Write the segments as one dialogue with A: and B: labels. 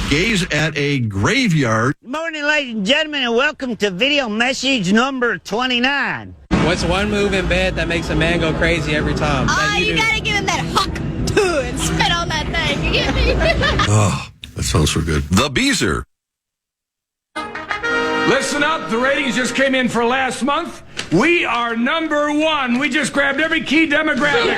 A: gaze at a graveyard.
B: Good morning, ladies and gentlemen, and welcome to video message number 29.
C: What's one move in bed that makes a man go crazy every time?
D: You gotta give him that huck and spit on that thing. You get me?
A: Oh, that sounds so good. The Beezer.
E: Listen up, the ratings just came in for last month. We are number one. We just grabbed every key demographic.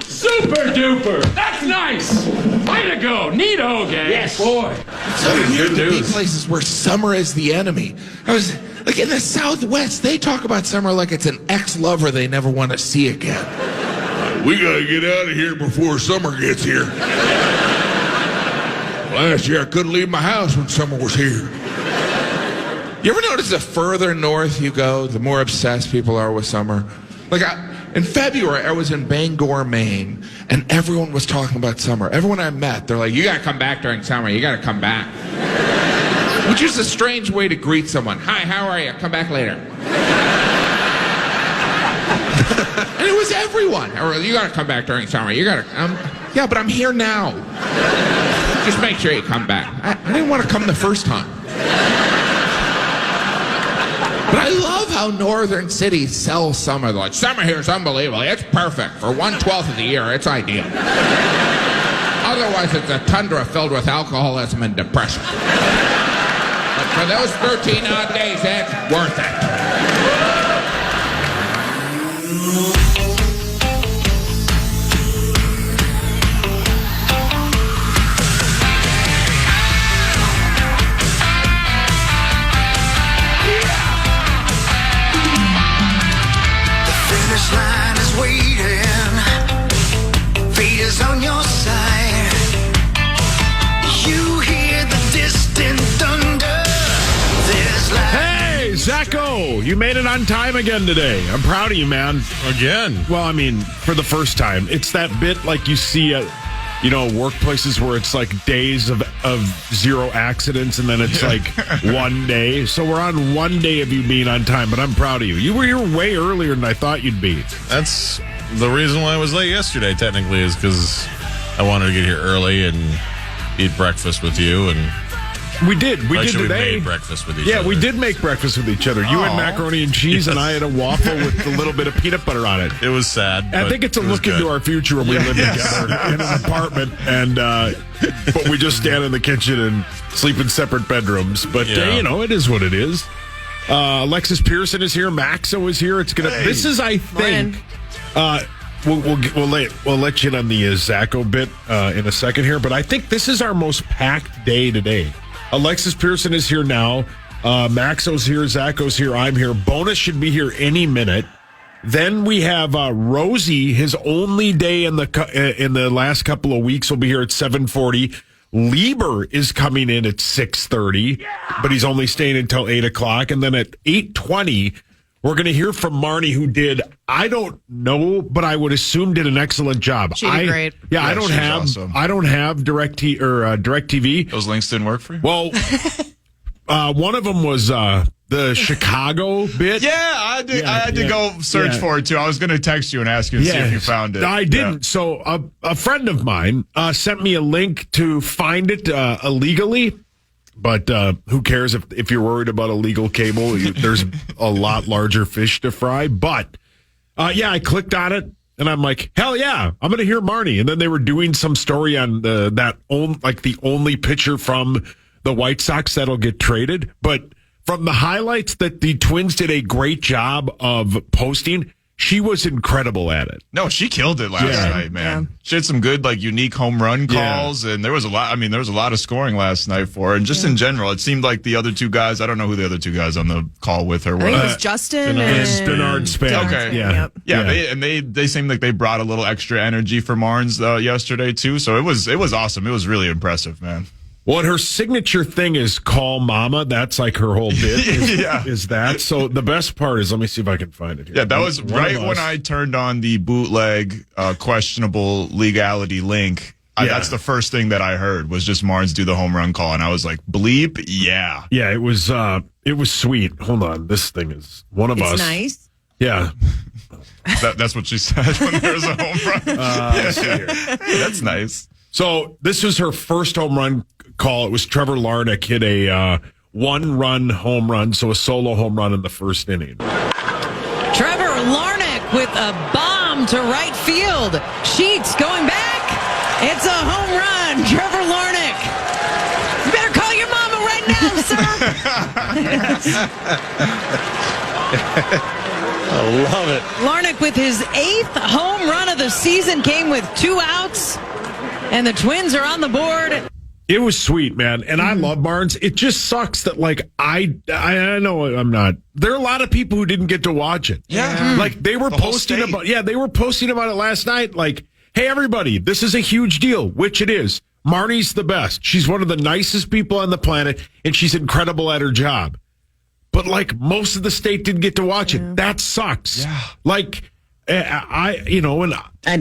E: Super duper. That's nice. Way to go. Neato, gang. Yes, boy.
F: So here's the big places where summer is the enemy. I was like in the Southwest, they talk about summer like it's an ex-lover they never want to see again. We gotta get out of here before summer gets here. Last year I couldn't leave my house when summer was here. You ever notice the further north you go, the more obsessed people are with summer? Like in February, I was in Bangor, Maine, and everyone was talking about summer. Everyone I met, they're like, you gotta come back during summer, you gotta come back. Which is a strange way to greet someone. Hi, how are you? Come back later. And it was everyone. Or, you gotta come back during summer, you gotta, yeah, but I'm here now. Just make sure you come back. I didn't want to come the first time. But I love how northern cities sell summer. They're like, summer here is unbelievable. It's perfect. For 1/12 of the year, it's ideal. Otherwise, it's a tundra filled with alcoholism and depression. But for those 13 odd days, it's worth it.
G: Line is waiting, fate is on your side. You hear the distant thunder. There's light.
H: Hey, Zacho, you made it on time again today. I'm proud of you, man.
I: Again?
H: Well, I mean, for the first time. It's that bit like you see at, workplaces where it's like days of zero accidents and then it's like one day. So we're on one day of you being on time, but I'm proud of you. You were here way earlier than I thought you'd be.
I: That's the reason why I was late yesterday, technically, is because I wanted to get here early and eat breakfast with you. And
H: we did. We did today.
I: We made breakfast with each other.
H: Yeah, we did make breakfast with each other. You had macaroni and cheese, and I had a waffle with a little bit of peanut butter on it.
I: It was sad.
H: I think it's a look into our future when we live together in an apartment, and but we just stand in the kitchen and sleep in separate bedrooms. But it is what it is. Alexis Pearson is here. Maxo is here. It's gonna. Hey. This is, I think. We'll let you in on the Zacho bit in a second here, but I think this is our most packed day today. Alexis Pearson is here now. Maxo's here. Zacho's here. I'm here. Bonus should be here any minute. Then we have Rosie. His only day in the last couple of weeks will be here at 7:40. Leber is coming in at 6:30, but he's only staying until 8:00. And then at 8:20, we're going to hear from Marnie, who did, I don't know, but I would assume did an excellent job.
J: She did great.
H: Yeah, I don't have DirecTV.
K: Those links didn't work for you?
H: Well, one of them was the Chicago bit.
K: Yeah, I did. I had to go search for it too. I was going to text you and ask you and see if you found it.
H: I didn't. Yeah. So a friend of mine sent me a link to find it illegally. But who cares if you're worried about illegal cable? There's a lot larger fish to fry. But, I clicked on it, and I'm like, hell yeah, I'm going to hear Marnie. And then they were doing some story on the only pitcher from the White Sox that'll get traded. But from the highlights that the Twins did a great job of posting, she was incredible at it.
K: No, she killed it last night, man. Yeah. She had some good, unique home run calls, and there was a lot. I mean, there was a lot of scoring last night for her. And just in general, it seemed like the other two guys. I don't know who the other two guys on the call with her were.
J: I think it was Justin and
H: Bernard Span.
K: Okay, They seemed like they brought a little extra energy for Marnes yesterday too. So it was awesome. It was really impressive, man.
H: Well, and her signature thing is call mama. That's like her whole bit is that. So the best part is, let me see if I can find it here.
K: Yeah, that was right when I turned on the bootleg questionable legality link. That's the first thing that I heard was just Marnes do the home run call. And I was like, bleep, yeah.
H: Yeah, it was sweet. Hold on. This thing is one of us.
J: It's nice.
H: Yeah.
K: That's what she said when there was a home run. That's nice.
H: So this was her first home run call. It was Trevor Larnach hit a one-run home run, so a solo home run in the first inning.
J: Trevor Larnach with a bomb to right field. Sheets going back. It's a home run. Trevor Larnach. You better call your mama right now, sir.
I: I love it.
J: Larnach with his 8th home run of the season came with 2 outs, and the Twins are on the board.
H: It was sweet, man. And I love Barnes. It just sucks that, like, I know I'm not. There are a lot of people who didn't get to watch it.
K: Yeah.
H: Like, they were posting about, they were posting about it last night. Like, hey, everybody, this is a huge deal, which it is. Marnie's the best. She's one of the nicest people on the planet, and she's incredible at her job. But, like, most of the state didn't get to watch it. That sucks. Yeah. Like, and
J: I do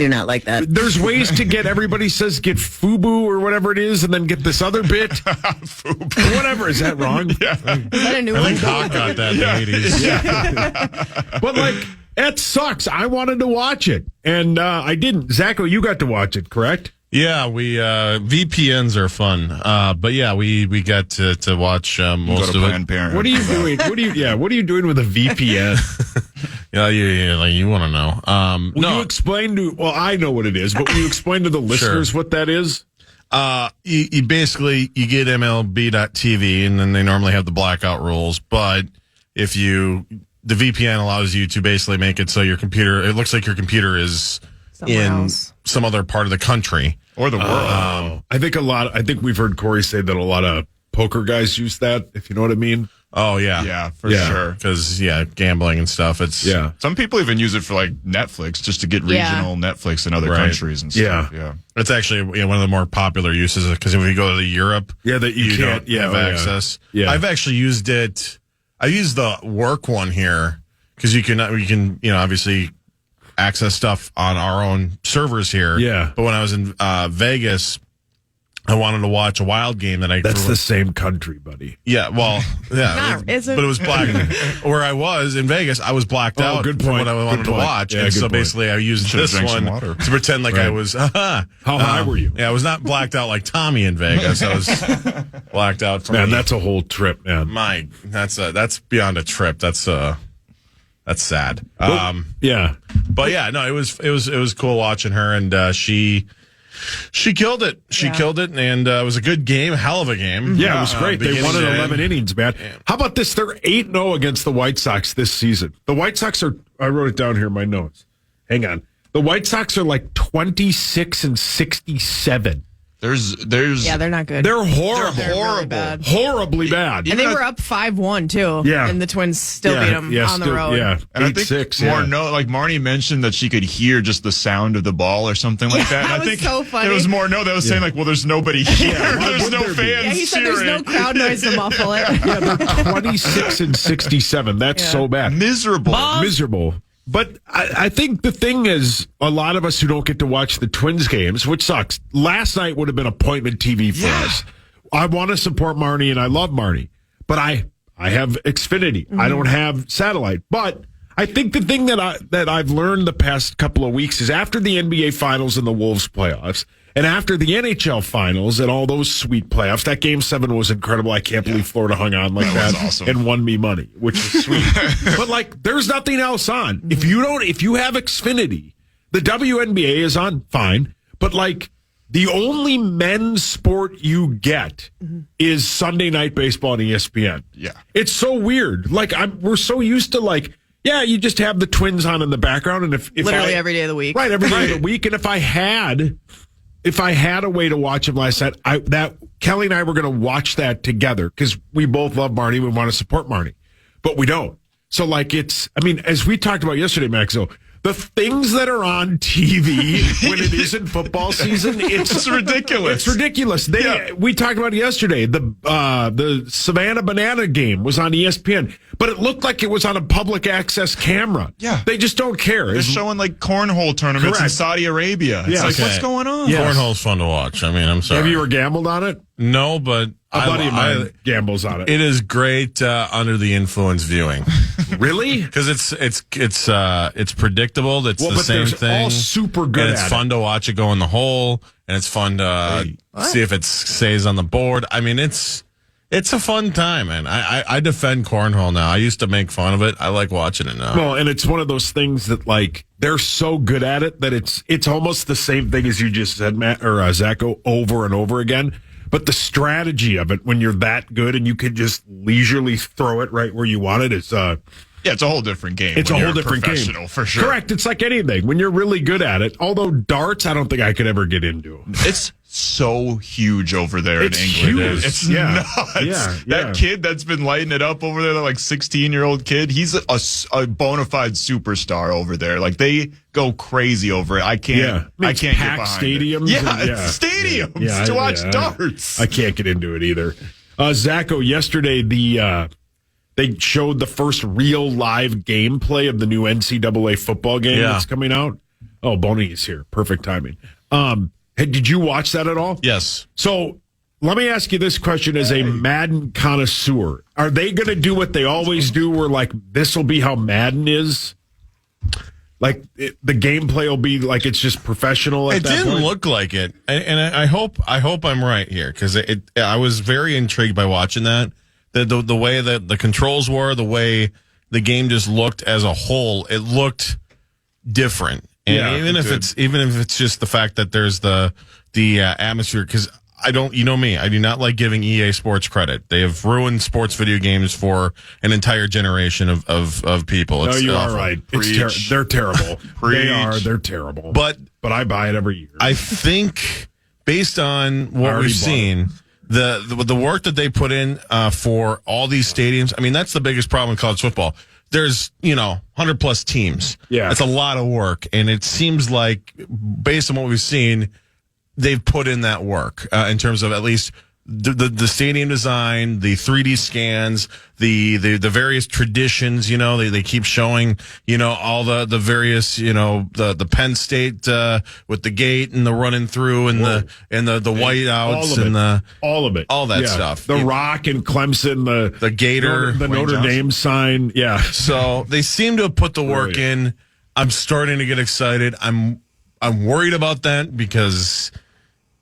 J: not like that.
H: there's ways to get, everybody says get FUBU or whatever it is, and then get this other bit.
K: FUBU.
H: Whatever. Is that wrong?
K: Yeah.
J: Is that a new
I: I
J: one?
I: think Hawk got that in the 80s.
H: Yeah. But, like, that sucks. I wanted to watch it, and I didn't. Zacho, you got to watch it, correct?
I: Yeah, we VPNs are fun, but yeah, we got to watch most of it.
K: Parenthood.
H: What are you doing? What are you doing with a VPN?
I: You want to know?
H: Will you explain to? Well, I know what it is, but will you explain to the listeners what that is?
I: You basically you get MLB.TV, and then they normally have the blackout rules. But if the VPN allows you to basically make it so it looks like your computer is some other part of the country
K: or the world.
H: I think we've heard Corey say that a lot of poker guys use that, if you know what I mean.
I: Oh yeah,
K: yeah, for sure.
I: Because gambling and stuff.
K: Some people even use it for like Netflix, just to get regional Netflix in other countries and stuff. Yeah,
I: it's actually one of the more popular uses because if you go to Europe,
H: that you can't
I: have access.
H: Yeah.
I: I've actually used it. I used the work one here because we can obviously access stuff on our own servers here.
H: Yeah.
I: But when I was in Vegas, I wanted to watch a Wild game that I.
H: That's the same country, buddy.
I: Yeah. Well. Yeah. But it was black. Where I was in Vegas, I was blacked out.
H: Good point.
I: For what I wanted to watch, and so basically, I used this one to pretend like I was.
H: How high were you?
I: Yeah, I was not blacked out like Tommy in Vegas. I was blacked out.
H: Man, that's a whole trip, man.
I: That's beyond a trip. That's sad.
H: Yeah.
I: But yeah, no, it was cool watching her, and she killed it. She killed it, and it was a good game, hell of a game.
H: Yeah, it was great. They won in 11 innings, man.
I: Yeah.
H: How about this? They're 8-0 against the White Sox this season. The White Sox are, I wrote it down here in my notes. Hang on. The White Sox are like 26-67.
J: They're not good.
H: They're horrible.
J: They're really bad.
H: Horribly bad.
J: And they were up 5-1 too.
H: Yeah.
J: And the Twins still beat them on the road.
H: Yeah.
K: And I think
H: 8-6.
K: like Marnie mentioned that she could hear just the sound of the ball or something like that. And
J: That
K: I think
J: was so funny.
K: There was more that was saying like, well, there's nobody here. There's no fans.
J: Yeah, he said there's no crowd noise to muffle it.
H: Yeah, they're 26-67. That's so bad. Miserable. But I think the thing is, a lot of us who don't get to watch the Twins games, which sucks. Last night would have been appointment TV for us. I want to support Marnie, and I love Marnie. But I have Xfinity. Mm-hmm. I don't have satellite. But I think the thing that I've learned the past couple of weeks is after the NBA Finals and the Wolves playoffs, and after the NHL Finals and all those sweet playoffs, that Game 7 was incredible. I can't believe Florida hung on like that and won me money, which is sweet. But like, there's nothing else on. If you have Xfinity, the WNBA is on, fine. But like, the only men's sport you get is Sunday Night Baseball on ESPN.
K: Yeah.
H: It's so weird. Like, we're so used to like, you just have the Twins on in the background, and if
J: literally every day of the week,
H: right? Every day of the week, and if I had a way to watch him last night, Kelly and I were going to watch that together because we both love Marnie. We want to support Marnie, but we don't. So like, as we talked about yesterday, Maxo, the things that are on TV when it isn't football season, it's
K: ridiculous.
H: It's ridiculous. We talked about it yesterday. The Savannah Banana game was on ESPN, but it looked like it was on a public access camera.
K: Yeah.
H: They just don't care.
K: They're showing like cornhole tournaments in Saudi Arabia. It's like, what's going on?
H: Yes.
I: Cornhole's fun to watch. I'm sorry.
H: Have you ever gambled on it?
I: No, but
H: a buddy of mine gambles on it.
I: It is great under the influence viewing.
H: Really?
I: Because it's predictable. It's the same thing.
H: All super good.
I: And it's fun to watch it go in the hole, and it's fun to see if it stays on the board. I mean, it's a fun time, man. I defend cornhole now. I used to make fun of it. I like watching it now.
H: Well, and it's one of those things that like they're so good at it that it's almost the same thing as you just said, Matt or Zacho, over and over again. But the strategy of it, when you're that good and you can just leisurely throw it right where you want it, it's
K: it's a whole different game.
H: It's a whole different game,
K: for sure.
H: Correct. It's like anything. When you're really good at it, although darts, I don't think I could ever get into.
K: It's so huge over there in England.
H: Huge.
K: It's
H: nuts.
K: Yeah. That kid that's been lighting it up over there, that like 16-year-old kid, he's a bona fide superstar over there. Like they go crazy over it. I can't get behind
H: stadiums.
K: It's stadiums to watch darts.
H: I can't get into it either. Zacho, yesterday they showed the first real live gameplay of the new NCAA football game that's coming out. Oh, Bonnie is here. Perfect timing. Hey, did you watch that at all?
I: Yes.
H: So let me ask you this question as a Madden connoisseur. Are they going to do what they always do where, like, this will be how Madden is? Like, the gameplay will be like it's just professional at that point?
I: It didn't look like it. And I hope I'm right here because I was very intrigued by watching that. The way that the controls were, the way the game just looked as a whole, it looked different. And even if it's just the fact that there's the atmosphere, because I do not like giving EA Sports credit. They have ruined sports video games for an entire generation of people.
H: No, you are right. They're terrible. They're terrible.
I: But
H: I buy it every year.
I: I think based on what we've seen, the work that they put in for all these stadiums, I mean, that's the biggest problem in college football. There's, 100 plus teams.
H: Yeah.
I: It's a lot of work. And it seems like, based on what we've seen, they've put in that work in terms of at least the stadium design, the 3D scans, the various traditions. They keep showing all the various the Penn State with the gate and the running through and the whiteouts and all that stuff.
H: The Rock and Clemson, the
I: Gator,
H: the Notre Dame sign. Yeah.
I: So they seem to have put the work in. I'm starting to get excited. I'm worried about that because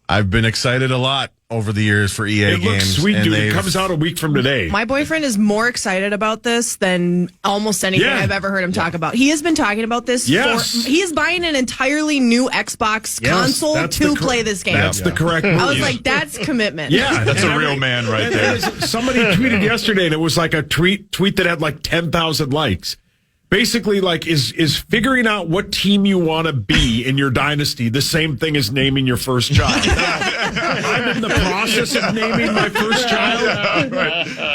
I: I've been excited a lot over the years for EA games.
H: It looks sweet, dude. It comes out a week from today.
D: My boyfriend is more excited about this than almost anything I've ever heard him talk about. He has been talking about this. He is buying an entirely new Xbox console to play this game.
H: That's the correct move.
D: I was like, that's commitment.
H: Yeah,
K: that's a real man right there.
H: Somebody tweeted yesterday, and it was like a tweet that had like 10,000 likes. Basically, like, is figuring out what team you want to be in your dynasty the same thing as naming your first child? I'm in the process of naming my first child.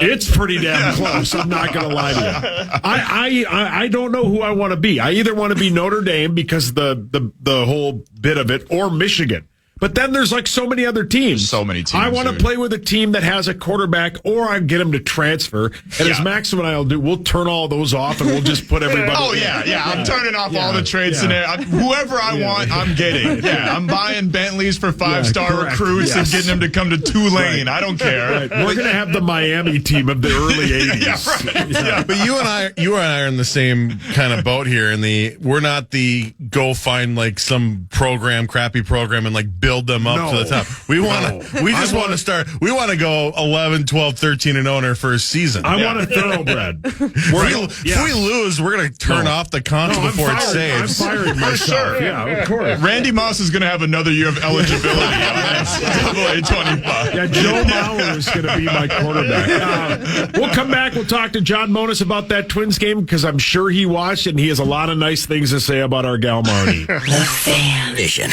H: It's pretty damn close. I'm not going to lie to you. I don't know who I want to be. I either want to be Notre Dame because the whole bit of it, or Michigan. But then there's like so many other teams.
K: So many teams.
H: I want to play with a team that has a quarterback, or I get them to transfer. And as Max and I will do, we'll turn all those off and we'll just put everybody.
K: Oh, yeah. I'm turning off all the trade scenarios. Whoever I want, I'm getting. Yeah, I'm buying Bentleys for 5-star recruits and getting them to come to Tulane. I don't care.
H: Right. We're going to have the Miami team of the early 80s.
I: But you and I are in the same kind of boat here. We're not the go find like some crappy program and like build them up to the top. We just want to start. We want to go 11, 12, 13 and 0 in our first season.
H: I want a thoroughbred.
I: If we lose, we're going to turn off the console before it saves.
H: I'm firing myself.
K: Sure.
H: Yeah, of course.
K: Randy Moss is going to have another year of eligibility on NCAA 25.
H: Yeah, Joe Mauer is going to be my quarterback. We'll come back. We'll talk to John Monis about that Twins game because I'm sure he watched and he has a lot of nice things to say about our gal Marnie.
G: The Fan Vision.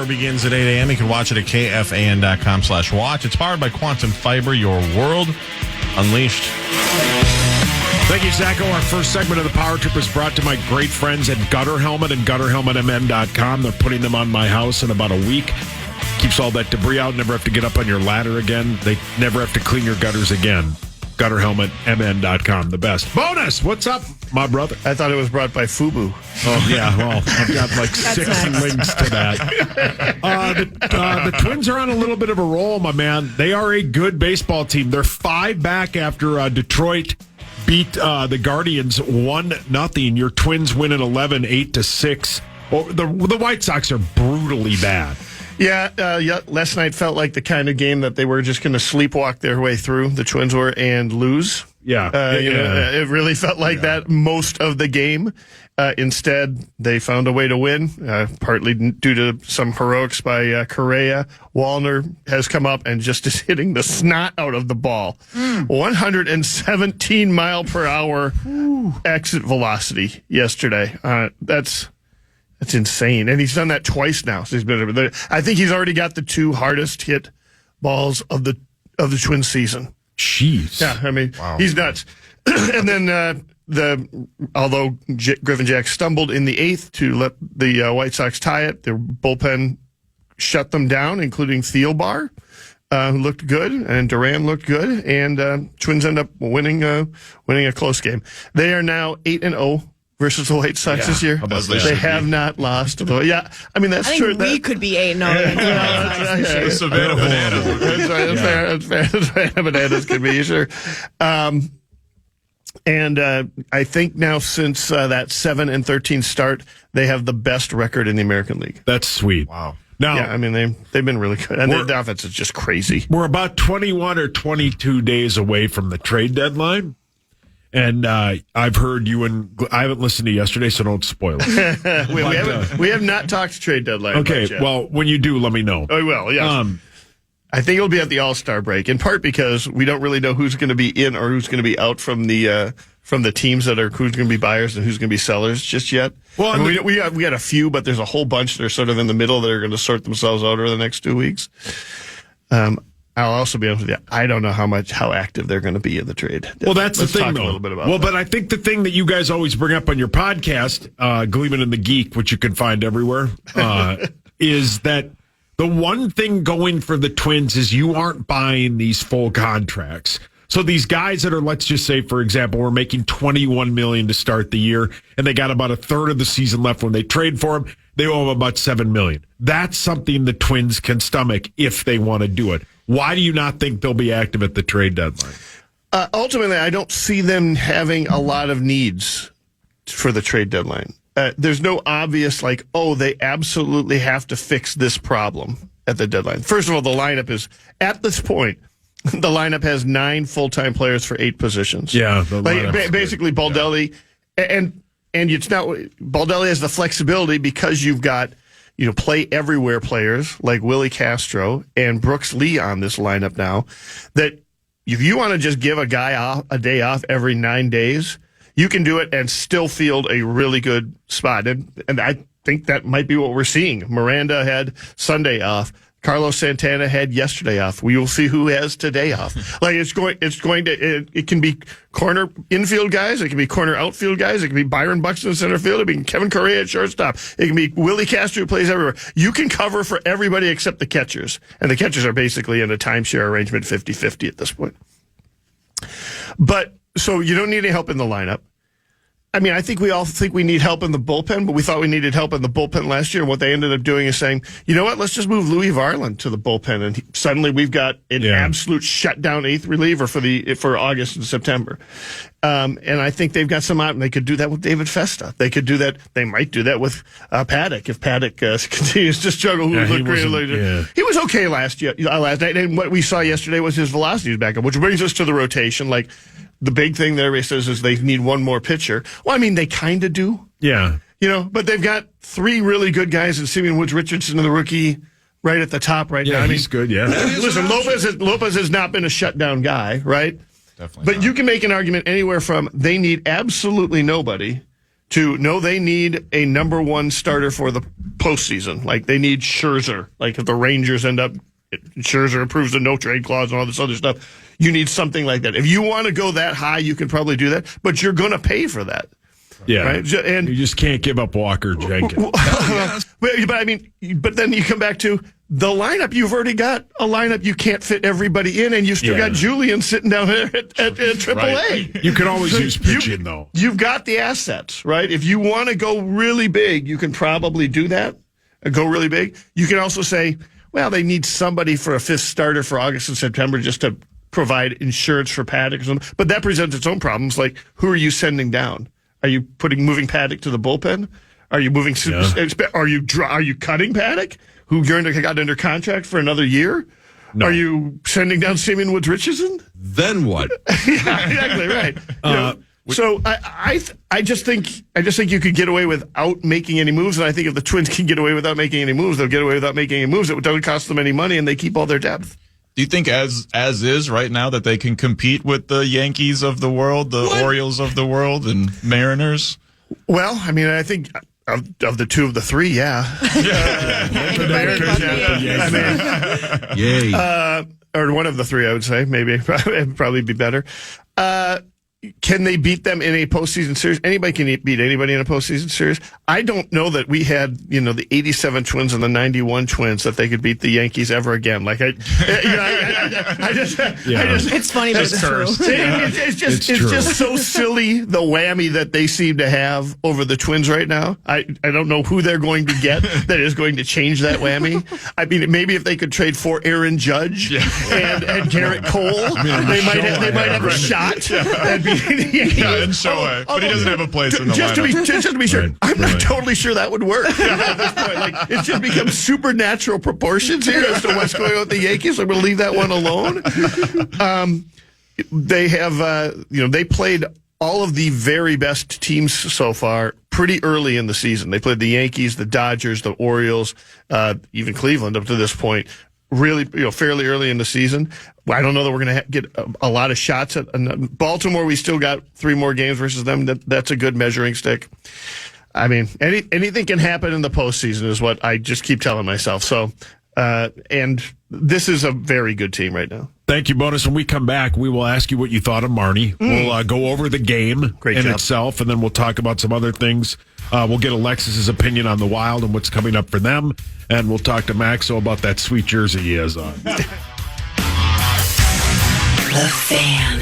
I: Begins at 8 a.m. You can watch it at KFAN.com/watch. It's powered by Quantum Fiber, your world unleashed.
H: Thank you, Zacho. Our first segment of the Power Trip is brought to my great friends at Gutter Helmet and GutterHelmetMN.com. They're putting them on my house in about a week. Keeps all that debris out. Never have to get up on your ladder again. They never have to clean your gutters again. GutterHelmetMN.com. The best. Bonus! What's up, my brother?
I: I thought it was brought by Fubu.
H: Oh, yeah. Well, I've got like 6 links to that. The Twins are on a little bit of a roll, my man. They are a good baseball team. They're 5 back after Detroit beat the Guardians 1-0. Your Twins win at 11, 8-6. Well, the White Sox are brutally bad.
I: Yeah, last night felt like the kind of game that they were just going to sleepwalk their way through, the Twins were, and lose.
H: Yeah.
I: It really felt like that most of the game. Instead, they found a way to win, partly due to some heroics by Correa. Wallner has come up and just is hitting the snot out of the ball. 117 mile per hour exit velocity yesterday. That's insane. And he's done that twice now. So I think he's already got the 2 hardest hit balls of the Twins season.
H: Jeez.
I: Yeah, I mean, he's nuts. And then although Griffin Jack stumbled in the 8th to let the White Sox tie it, their bullpen shut them down, including Thielbar, who looked good, and Duran looked good, and Twins end up winning a close game. They are now 8-0 versus the White Sox this year. They have not lost. Yeah, I mean, that's true.
D: We could be 8-0.
K: Savannah Bananas.
I: That's fair. Savannah Bananas could be, sure. And I think now since that 7-13 start, they have the best record in the American League.
H: That's sweet.
K: Wow.
H: Now,
I: yeah, I mean, they've been really good. And the offense is just crazy.
H: We're about 21 or 22 days away from the trade deadline. And I've heard you I haven't listened to yesterday, so don't spoil it.
I: we have not talked trade deadline.
H: Okay, well, when you do, let me know.
I: Oh, we will, yes. I think it'll be at the All-Star break, in part because we don't really know who's going to be in or who's going to be out from the teams that are who's going to be buyers and who's going to be sellers just yet. Well, I mean, we got a few, but there's a whole bunch that are sort of in the middle that are going to sort themselves out over the next 2 weeks. I'll also be honest with you. I don't know how active they're going to be in the trade.
H: Well, that's
I: Let's
H: the thing,
I: talk
H: though.
I: A little bit about that.
H: But I think the thing that you guys always bring up on your podcast, Gleeman and the Geek, which you can find everywhere, is that the one thing going for the Twins is you aren't buying these full contracts. So these guys that are, let's just say, for example, we're making $21 million to start the year, and they got about a third of the season left when they trade for them. They owe them about $7 million. That's something the Twins can stomach if they want to do it. Why do you not think they'll be active at the trade deadline?
I: Ultimately, I don't see them having a lot of needs for the trade deadline. There's no obvious, they absolutely have to fix this problem at the deadline. First of all, the lineup is, at this point, the lineup has 9 full-time players for 8 positions.
H: Yeah.
I: Basically, Baldelli, and it's not, Baldelli has the flexibility because you've got, play everywhere players like Willie Castro and Brooks Lee on this lineup now, that if you want to just give a guy a day off every 9 days, you can do it and still field a really good spot. And I think that might be what we're seeing. Miranda had Sunday off. Carlos Santana had yesterday off. We will see who has today off. It can be corner infield guys. It can be corner outfield guys. It can be Byron Buxton center field. It can be Kevin Correa at shortstop. It can be Willie Castro who plays everywhere. You can cover for everybody except the catchers. And the catchers are basically in a timeshare arrangement 50-50 at this point. But so you don't need any help in the lineup. I mean, I think we all think we need help in the bullpen, but we thought we needed help in the bullpen last year. And what they ended up doing is saying, you know what, let's just move Louis Varland to the bullpen. And suddenly we've got an absolute shutdown 8th reliever for August and September. And I think they've got some out, and they could do that with David Festa. They could do that. They might do that with Paddock if Paddock continues to struggle. He was okay last night. And what we saw yesterday was his velocity was back up, which brings us to the rotation. The big thing that everybody says is they need one more pitcher. Well, I mean, they kind of do.
H: Yeah.
I: But they've got 3 really good guys in Simeon Woods Richardson and the rookie right at the top right now. I mean,
H: he's good, yeah.
I: Listen, Lopez has not been a shutdown guy, right?
K: Definitely.
I: But you can make an argument anywhere from they need absolutely nobody to no, they need a number 1 starter for the postseason. They need Scherzer. If the Rangers end up, Scherzer approves the no trade clause and all this other stuff. You need something like that. If you want to go that high, you can probably do that, but you're going to pay for that.
H: Yeah.
L: Right? And
H: you just can't give up Walker Jenkins.
L: But then you come back to the lineup. You've already got a lineup you can't fit everybody in, and you still got Julian sitting down there at AAA.
H: Right. You can always use pitching, though.
L: You've got the assets, right? If you want to go really big, you can probably do that. Go really big. You can also say, well, they need somebody for a fifth starter for August and September just to provide insurance for Paddock or something. But that presents its own problems. Like, who are you sending down? Are you moving Paddock to the bullpen? Are you moving? Are you cutting Paddock, who got under contract for another year? No. Are you sending down Simeon Woods Richardson?
A: Then what?
L: Yeah, exactly right. So I just think you could get away without making any moves, and I think if the Twins can get away without making any moves, they'll get away without making any moves. It doesn't cost them any money, and they keep all their depth.
K: Do you think as is right now that they can compete with the Yankees of the world, the Orioles of the world, and Mariners?
L: Well, I mean, I think of the two of the three, yeah.
A: Yay.
L: Or one of the three, I would say. Maybe it'd probably be better. Can they beat them in a postseason series? Anybody can beat anybody in a postseason series. I don't know that we had, the 87 Twins and the 91 Twins that they could beat the Yankees ever again. Like it's
D: funny, but it's true.
L: It's just so silly, the whammy that they seem to have over the Twins right now. I don't know who they're going to get that is going to change that whammy. I mean, maybe if they could trade for Aaron Judge and Garrett Cole, they might have a shot.
K: And Shohei, but he doesn't have a place in the lineup.
L: Just to be sure, I'm not totally sure that would work at this point. Like, it's just become supernatural proportions here as to what's going on with the Yankees. I'm going to leave that one alone. They have, they played all of the very best teams so far pretty early in the season. They played the Yankees, the Dodgers, the Orioles, even Cleveland up to this point. Really, fairly early in the season. I don't know that we're going to get a lot of shots at Baltimore. We still got 3 more games versus them. That's a good measuring stick. I mean, anything can happen in the postseason is what I just keep telling myself. So, and this is a very good team right now.
H: Thank you, Bonus. When we come back, we will ask you what you thought of Marnie. We'll go over the game itself, and then we'll talk about some other things. We'll get Alexis's opinion on the Wild and what's coming up for them, and we'll talk to Maxo about that sweet jersey he has on.
G: The Fan.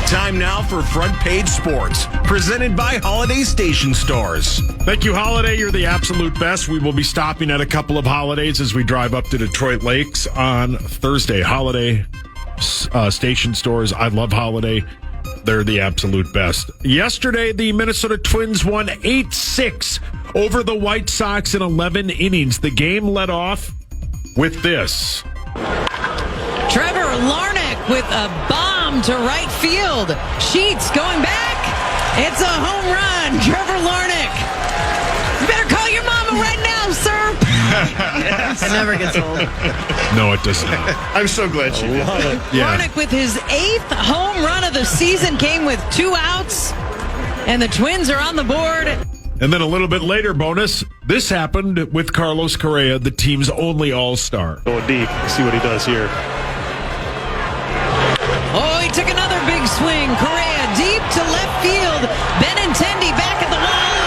M: Time now for Front Page Sports, presented by Holiday Station Stores.
H: Thank you, Holiday. You're the absolute best. We will be stopping at a couple of Holidays as we drive up to Detroit Lakes on Thursday. Holiday Station Stores. I love Holiday. They're the absolute best. Yesterday, the Minnesota Twins won 8-6 over the White Sox in 11 innings. The game led off with this.
J: Trevor Larnach with a bomb to right field. Sheets going back. It's a home run. Trevor Larnach. You better call your mama right now, sir.
D: It never gets old.
H: No, it does not.
L: I'm so glad she did.
H: Yeah.
J: Larnach with his 8th home run of the season came with 2 outs, and the Twins are on the board.
H: And then a little bit later, Bonus, this happened with Carlos Correa, the team's only all-star.
N: Going deep. See what he does here.
J: Oh, he took another big swing. Correa deep to left field. Benintendi back at the wall,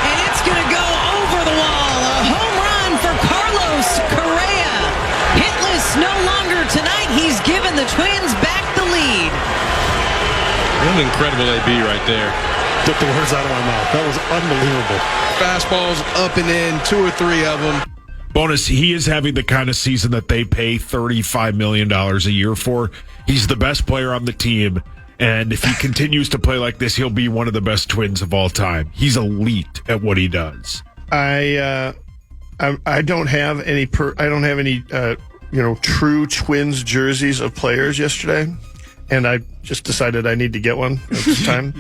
J: and it's going to go over the wall. A home run for Carlos Correa. Hitless no longer tonight. He's given the Twins back the lead.
N: What an incredible AB right there. Took the words out of my mouth. That was unbelievable. Fastballs up and in, 2 or 3 of them.
H: Bonus, he is having the kind of season that they pay $35 million a year for. He's the best player on the team, and if he continues to play like this, he'll be one of the best Twins of all time. He's elite at what he does.
L: I don't have any true Twins jerseys of players yesterday, and I just decided I need to get one at this time.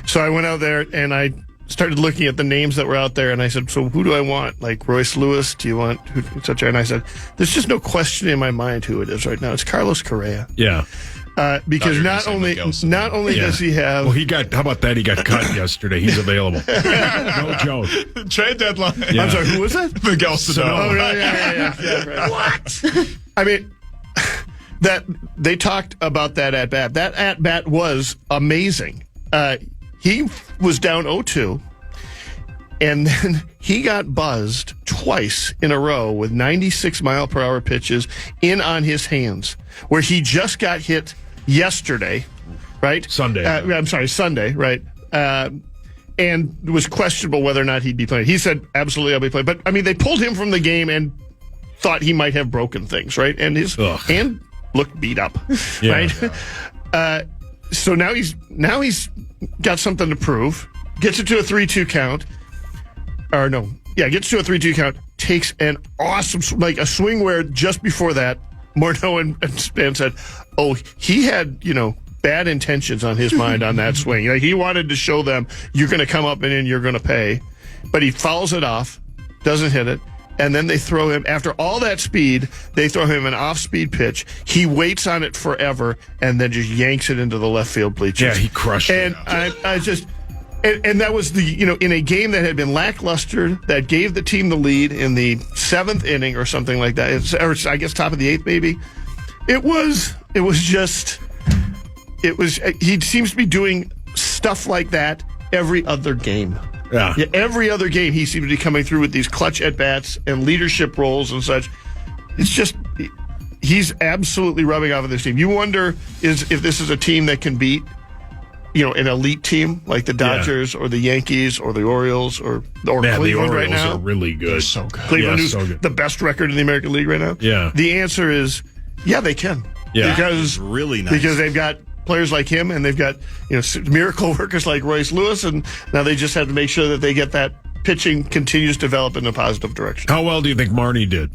L: So I went out there and I started looking at the names that were out there, and I said, so who do I want? Like Royce Lewis, do you want who, etc.? And I said, there's just no question in my mind who it is right now. It's Carlos Correa.
H: Yeah.
L: Because not only does he have...
H: Well, he got cut yesterday. He's available. No joke.
K: Trade deadline.
L: Yeah. I'm sorry, who was that?
K: Miguel Sano.
L: Oh, yeah, right. What? I mean... That they talked about that at bat. That at bat was amazing. He was down 0-2, and then he got buzzed twice in a row with 96-mile-per-hour pitches in on his hands, where he just got hit yesterday, right?
H: Sunday,
L: right? And it was questionable whether or not he'd be playing. He said, absolutely, I'll be playing. But, I mean, they pulled him from the game and thought he might have broken things, right? And his hand looked beat up, right? So now he's got something to prove. Gets it to a 3-2 count. Gets to a 3-2 count. Takes an awesome, like a swing where just before that, Morneau and Span said, "Oh, he had bad intentions on his mind on that swing. Like, he wanted to show them you're going to come up and in, you're going to pay." But he fouls it off, doesn't hit it. And then they throw him, after all that speed, they throw him an off-speed pitch. He waits on it forever and then just yanks it into the left field bleachers.
H: Yeah, he crushed it.
L: And and that was in a game that had been lackluster, that gave the team the lead in the 7th inning or something like that. Or I guess top of the 8th, maybe. He seems to be doing stuff like that every other game.
H: Yeah,
L: every other game he seems to be coming through with these clutch at-bats and leadership roles and such. It's just, he's absolutely rubbing off of this team. You wonder if this is a team that can beat, an elite team like the Dodgers or the Yankees or the Orioles or Cleveland
H: the Orioles
L: right now.
H: Are really good.
K: They're so good.
L: Cleveland is the best record in the American League right now.
H: Yeah.
L: The answer is, they can.
H: Yeah.
L: Because,
O: really nice.
L: Because they've got players like him, and they've got miracle workers like Royce Lewis, and now they just have to make sure that they get that pitching continues to develop in a positive direction.
H: How well do you think Marnie did?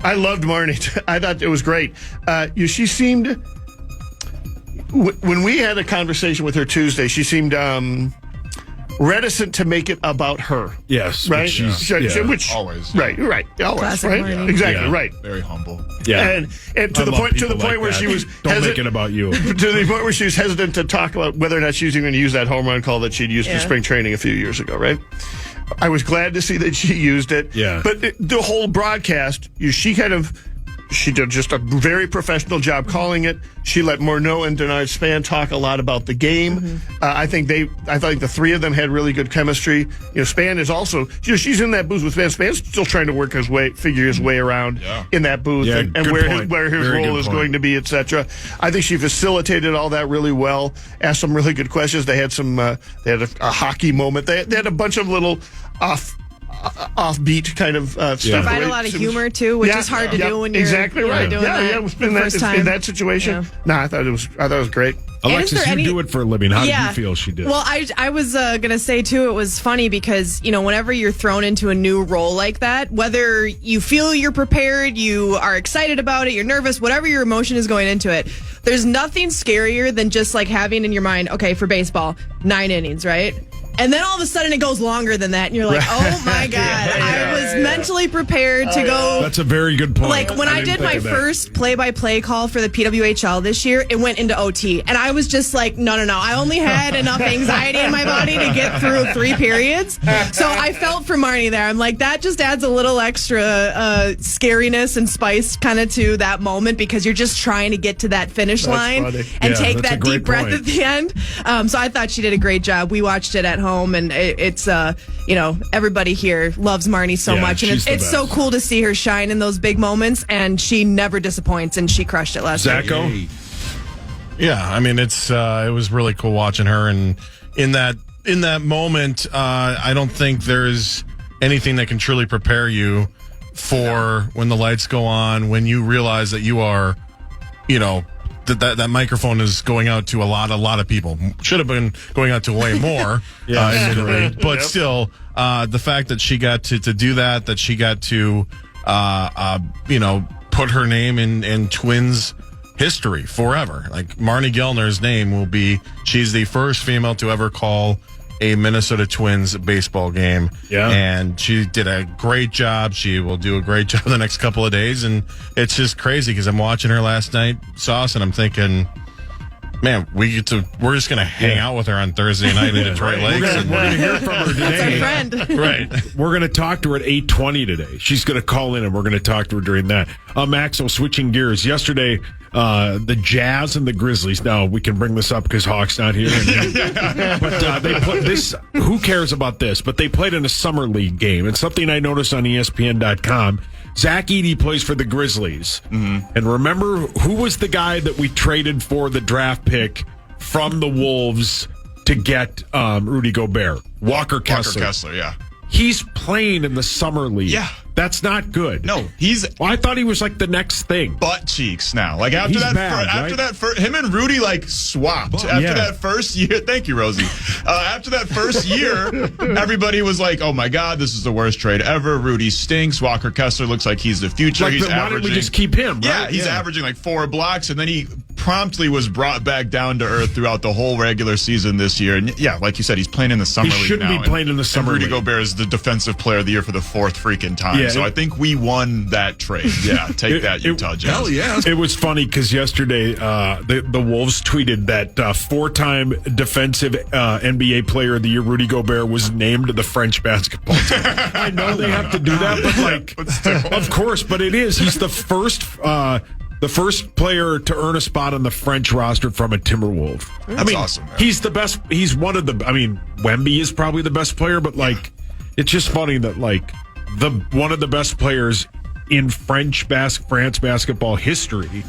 L: I loved Marnie. I thought it was great. She seemed, when we had a conversation with her Tuesday, she seemed reticent to make it about her.
H: Yes,
L: right.
K: Which always,
L: right, always,
D: classic
L: right,
D: Marnie.
L: exactly, right.
K: Very humble.
H: Yeah,
L: and to the point where she was
H: don't make it about you.
L: To the point where she was hesitant to talk about whether or not she was even going to use that home run call that she'd used in spring training a few years ago. Right. I was glad to see that she used it.
H: Yeah.
L: But the whole broadcast, she did just a very professional job calling it. She let Morneau and Denard Span talk a lot about the game.
D: Mm-hmm.
L: I think the three of them had really good chemistry. Span is also, she's in that booth with Span. Span's still trying to figure his way around in that booth and where his role is going to be, etc. I think she facilitated all that really well. Asked some really good questions. They had a hockey moment. They had a bunch of little offbeat kind of stuff.
D: Provide a lot of humor too, which is hard to do when you're
L: exactly right.
D: doing that
L: In that situation.
D: Yeah.
L: No, I thought it was great.
H: Alexis, you do it for a living. How did you feel she did?
D: Well, I was going to say, too, it was funny because, whenever you're thrown into a new role like that, whether you feel you're prepared, you are excited about it, you're nervous, whatever your emotion is going into it, there's nothing scarier than just like having in your mind, okay, for baseball, 9 innings, right? And then all of a sudden it goes longer than that, and you're like, oh my God, I was mentally prepared to go.
H: That's a very good point.
D: Like when I did my first play-by-play call for the PWHL this year, it went into OT. And I was just like, no. I only had enough anxiety in my body to get through 3 periods. So I felt for Marnie there. I'm like, that just adds a little extra scariness and spice kind of to that moment because you're just trying to get to that finish line and take that deep breath at the end. So I thought she did a great job. We watched it at home, and it's everybody here loves Marnie so much, and it's so cool to see her shine in those big moments, and she never disappoints, and she crushed it last night.
H: Zacho?
I: Yeah, I mean it was really cool watching her, and in that moment, I don't think there's anything that can truly prepare you for when the lights go on, when you realize that you are, that microphone is going out to a lot of people. Should have been going out to way more, admittedly. But still, the fact that she got to do that she got to, put her name in Twins history forever. Like Marnie Gellner's name she's the first female to ever call a Minnesota Twins baseball game. Yeah. And she did a great job. She will do a great job the next couple of days. And it's just crazy because I'm watching her last night, Sauce, and I'm thinking, Man, we're just going to hang out with her on Thursday night in Detroit Lakes.
H: We're going to hear from her today.
D: Friend.
H: Right. We're going to talk to her at 8:20 today. She's going to call in, and we're going to talk to her during that. Maxwell, switching gears. Yesterday, the Jazz and the Grizzlies. Now, we can bring this up because Hawk's not here. But they put this. Who cares about this? But they played in a summer league game. And something I noticed on ESPN.com, Zach Edey plays for the Grizzlies. Mm-hmm. And remember, who was the guy that we traded for the draft pick from the Wolves to get Rudy Gobert? Walker Kessler.
K: Walker Kessler, yeah.
H: He's playing in the summer league.
K: Yeah.
H: That's not good.
K: No,
H: Well, I thought he was like the next thing.
K: Butt cheeks now. Like after
H: He's
K: that,
H: bad,
K: after that first, him and Rudy like swapped. After that first year, thank you, Rosie. After that first year, everybody was like, "Oh my God, this is the worst trade ever." Rudy stinks. Walker Kessler looks like he's the future.
H: Like,
K: he's
H: why
K: averaging.
H: didn't we just keep him? Right?
K: Yeah, he's averaging like 4 blocks, and then he promptly was brought back down to earth throughout the whole regular season this year. And yeah, like you said, he's playing in the summer league now.
H: He shouldn't be playing in the summer league.
K: Rudy Gobert is the defensive player of the year for the 4th freaking time. Yeah, so I think we won that trade. Yeah, take that, Utah Jazz.
A: Hell yeah.
H: It was funny because yesterday the Wolves tweeted that 4-time defensive NBA player of the year, Rudy Gobert, was named to the French basketball team. I know they have to do that, but of course, but it is. He's the first player to earn a spot on the French roster from a Timberwolf.
K: That's awesome, man.
H: He's the best. He's one of the. Wemby is probably the best player, but it's just funny that one of the best players in France basketball history.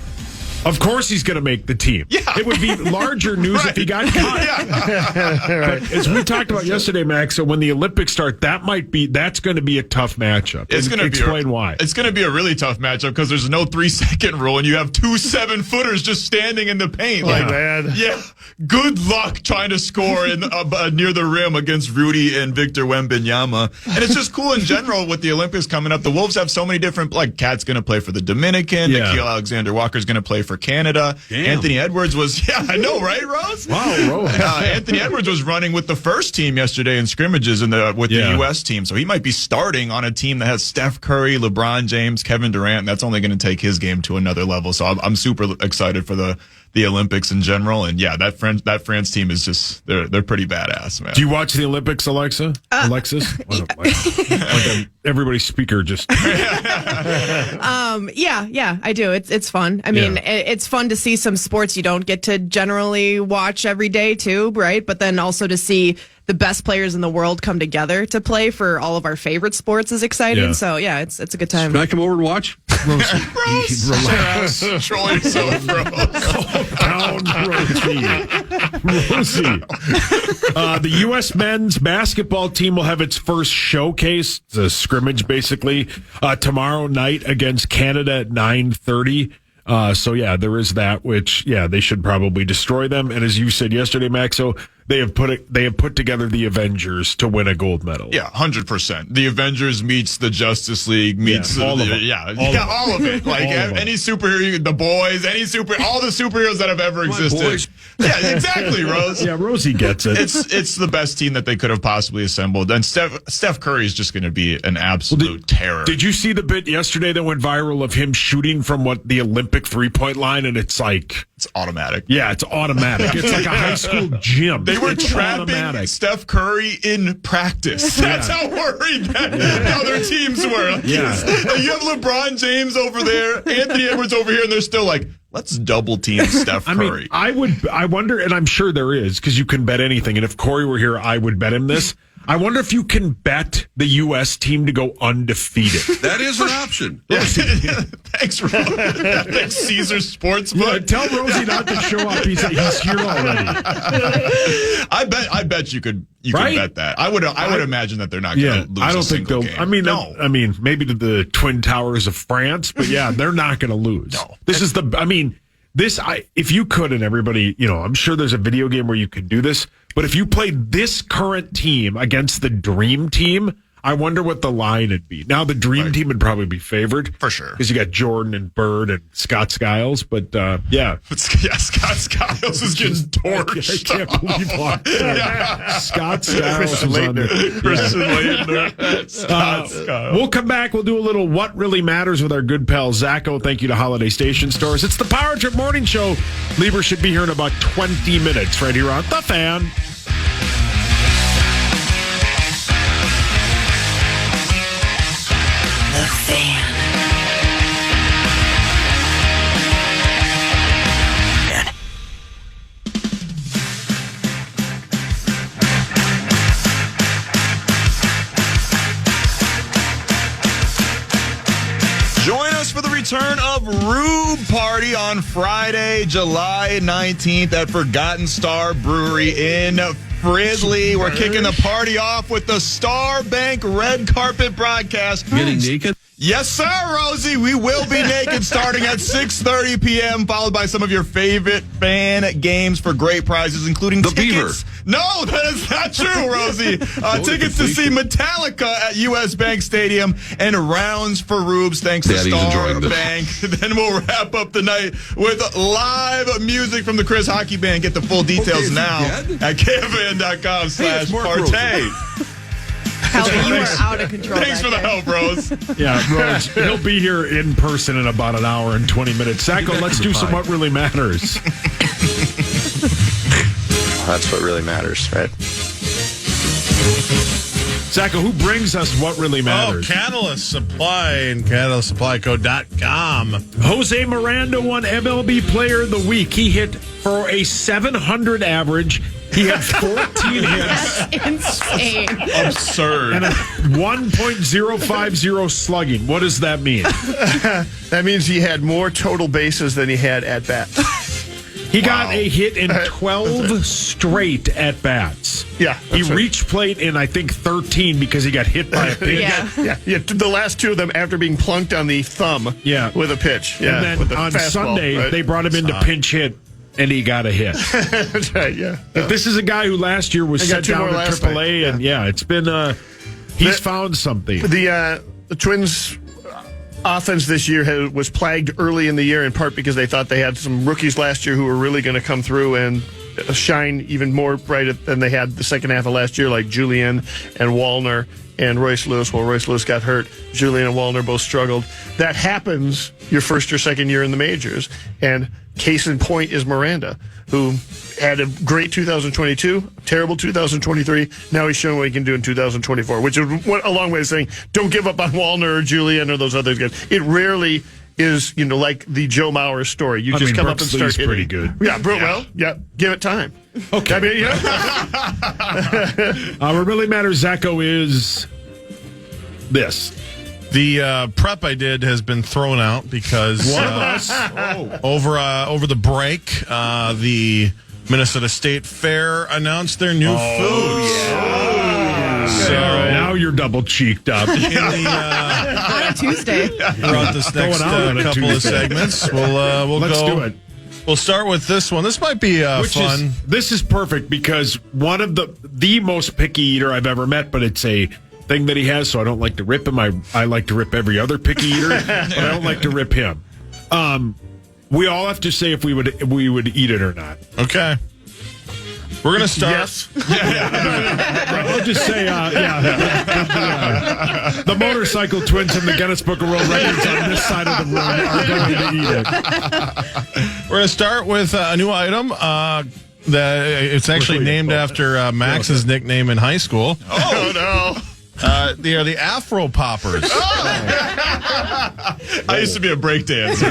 H: Of course he's going to make the team. Yeah. It would be larger news if he got cut. Yeah. But as we talked about yesterday, Max, so when the Olympics start, that's going to be a tough matchup.
K: It's going to
H: explain why.
K: It's going to be a really tough matchup because there's no 3-second rule, and you have 2 7-footers just standing in the paint. Yeah. Good luck trying to score in near the rim against Rudy and Victor Wembanyama. And it's just cool in general with the Olympics coming up. The Wolves have so many different. Cat's going to play for the Dominican.
H: Yeah.
K: Nikhil Alexander-Walker's going to play for Canada.
A: Damn.
K: Anthony Edwards was, I know, right, Rose?
H: Wow, Rose.
K: Anthony Edwards was running with the first team yesterday in scrimmages with the U.S. team, so he might be starting on a team that has Steph Curry, LeBron James, Kevin Durant, and that's only going to take his game to another level. So I'm super excited for the Olympics in general, and that France team is just they're pretty badass, man.
H: Do you watch the Olympics, Alexa? Alexis? Everybody's speaker just.
D: Yeah, I do. It's fun. I mean, it's fun to see some sports you don't get to generally watch every day too, right? But then also to see the best players in the world come together to play for all of our favorite sports is exciting.
H: Yeah.
D: So yeah, it's a good time.
A: Can I come over and watch?
K: Rose. Troll yourself, bro.
H: Calm down, Rosie. The U.S. men's basketball team will have its first showcase, the scrimmage basically, tomorrow night against Canada at 9:30. So there is that, which they should probably destroy them. And as you said yesterday, Maxo, they have put together the Avengers to win a gold medal.
K: Yeah, 100%. The Avengers meets the Justice League meets
H: all of it.
K: All of it. Like any superhero, the boys, all the superheroes that have ever existed.
A: Boys.
K: Yeah, exactly, Rose.
H: Yeah, Rosie gets it.
K: It's the best team that they could have possibly assembled. And Steph Curry is just going to be an absolute terror.
H: Did you see the bit yesterday that went viral of him shooting from the Olympic 3-point line? And it's
K: automatic.
H: Yeah, it's automatic. It's like a high school gym.
K: They were trapping Steph Curry in practice. That's how worried how their teams were.
H: Yeah.
K: You have LeBron James over there, Anthony Edwards over here, and they're still like, let's double team Steph Curry.
H: I wonder, and I'm sure there is, because you can bet anything. And if Corey were here, I would bet him this. I wonder if you can bet the U.S. team to go undefeated.
A: That is an option.
K: Thanks, Rosie. Thanks, Caesar Sportsbook.
H: Tell Rosie not to show up. He's here already.
K: I bet you could bet that. I would imagine that they're not going to lose.
H: I don't think they'll.
K: Game.
H: I mean, maybe to the Twin Towers of France, but they're not going to lose.
K: No.
H: This is if you could, and everybody, I'm sure there's a video game where you could do this, but if you played this current team against the dream team, I wonder what the line would be. Now, the Dream Team would probably be favored.
K: For sure.
H: Because you got Jordan and Bird and Scott Skiles. But, yeah.
K: Scott Skiles is getting torched.
H: I can't believe Scott Skiles is on there.
K: Christian Leitner. Scott Skiles.
H: We'll come back. We'll do a little What Really Matters with our good pal, Zacho. Thank you to Holiday Station Stores. It's the Power Trip Morning Show. Leber should be here in about 20 minutes right here on The Fan.
K: Join us for the return of Rube Party on Friday, July 19th at Forgotten Star Brewery in Fridley. We're kicking the party off with the Star Bank red carpet broadcast.
A: Getting naked?
K: Yes, sir, Rosie. We will be naked starting at 6:30 p.m., followed by some of your favorite fan games for great prizes, including
A: The
K: tickets.
A: Beaver.
K: No, that is not true, Rosie. Tickets to see Metallica at U.S. Bank Stadium and rounds for Rubes, thanks
A: Daddy's
K: to Star
A: enjoying this.
K: Bank. Then we'll wrap up the night with live music from the Chris Hockey Band. Get the full details now at KFAN.com/partay.
D: Halvy, you are out of control.
K: Thanks for the help, Rose.
H: Yeah, Rose, he'll be here in person in about an hour and 20 minutes. Zacho, let's do some What Really Matters.
O: That's what really matters, right?
H: Zacho, who brings us What Really Matters?
I: Oh, Catalyst Supply and CatalystSupplyCo.com.
H: Jose Miranda won MLB Player of the Week. He hit for a 700 average. He had 14 hits.
D: That's insane.
K: Absurd.
H: And a 1.050 slugging. What does that mean?
L: That means he had more total bases than he had at bats.
H: He got a hit in 12 straight at bats.
L: Yeah.
H: He reached plate in, I think, 13 because he got hit by a pitch.
D: Yeah.
L: Yeah, the last two of them after being plunked on the thumb with a pitch. Yeah,
H: And then
L: with the
H: on
L: fastball,
H: Sunday,
L: right?
H: they brought him in to pinch hit, and he got a hit.
L: That's right, yeah.
H: But this is a guy who last year was
L: He got
H: sent
L: two
H: down
L: more
H: to
L: last
H: AAA,
L: night.
H: and it's been, he's found something.
L: The Twins' offense this year was plagued early in the year in part because they thought they had some rookies last year who were really going to come through and shine even more bright than they had the second half of last year, like Julian and Wallner and Royce Lewis. Well, Royce Lewis got hurt. Julian and Wallner both struggled. That happens your first or second year in the majors. And case in point is Miranda, who had a great 2022, terrible 2023. Now he's showing what he can do in 2024, which is a long way of saying don't give up on Wallner or Julian or those other guys. It rarely is, like the Joe Mauer story. You just come up and start hitting.
H: Pretty good.
L: Yeah, well, give it time.
H: Okay.
L: I mean,
H: What really matters, Zacho, is this.
I: The prep I did has been thrown out because over the break, the Minnesota State Fair announced their new food.
H: Yeah. So now you're double cheeked up.
D: On a Tuesday.
I: Throughout this next couple of segments,
H: Let's do it.
I: We'll start with this one. This might be fun.
H: This is perfect because one of the most picky eater I've ever met, but it's a thing that he has, so I don't like to rip him. I like to rip every other picky eater, but I don't like to rip him. We all have to say if we would eat it or not.
I: Okay. We're going to start.
L: Yes.
H: I'll just say, the motorcycle twins in the Guinness Book of World Records on this side of the room are going to eat it.
I: We're going to start with a new item. That it's actually named after Max's nickname in high school.
K: Oh, no.
I: They are the Afro Poppers.
K: I used to be a breakdancer.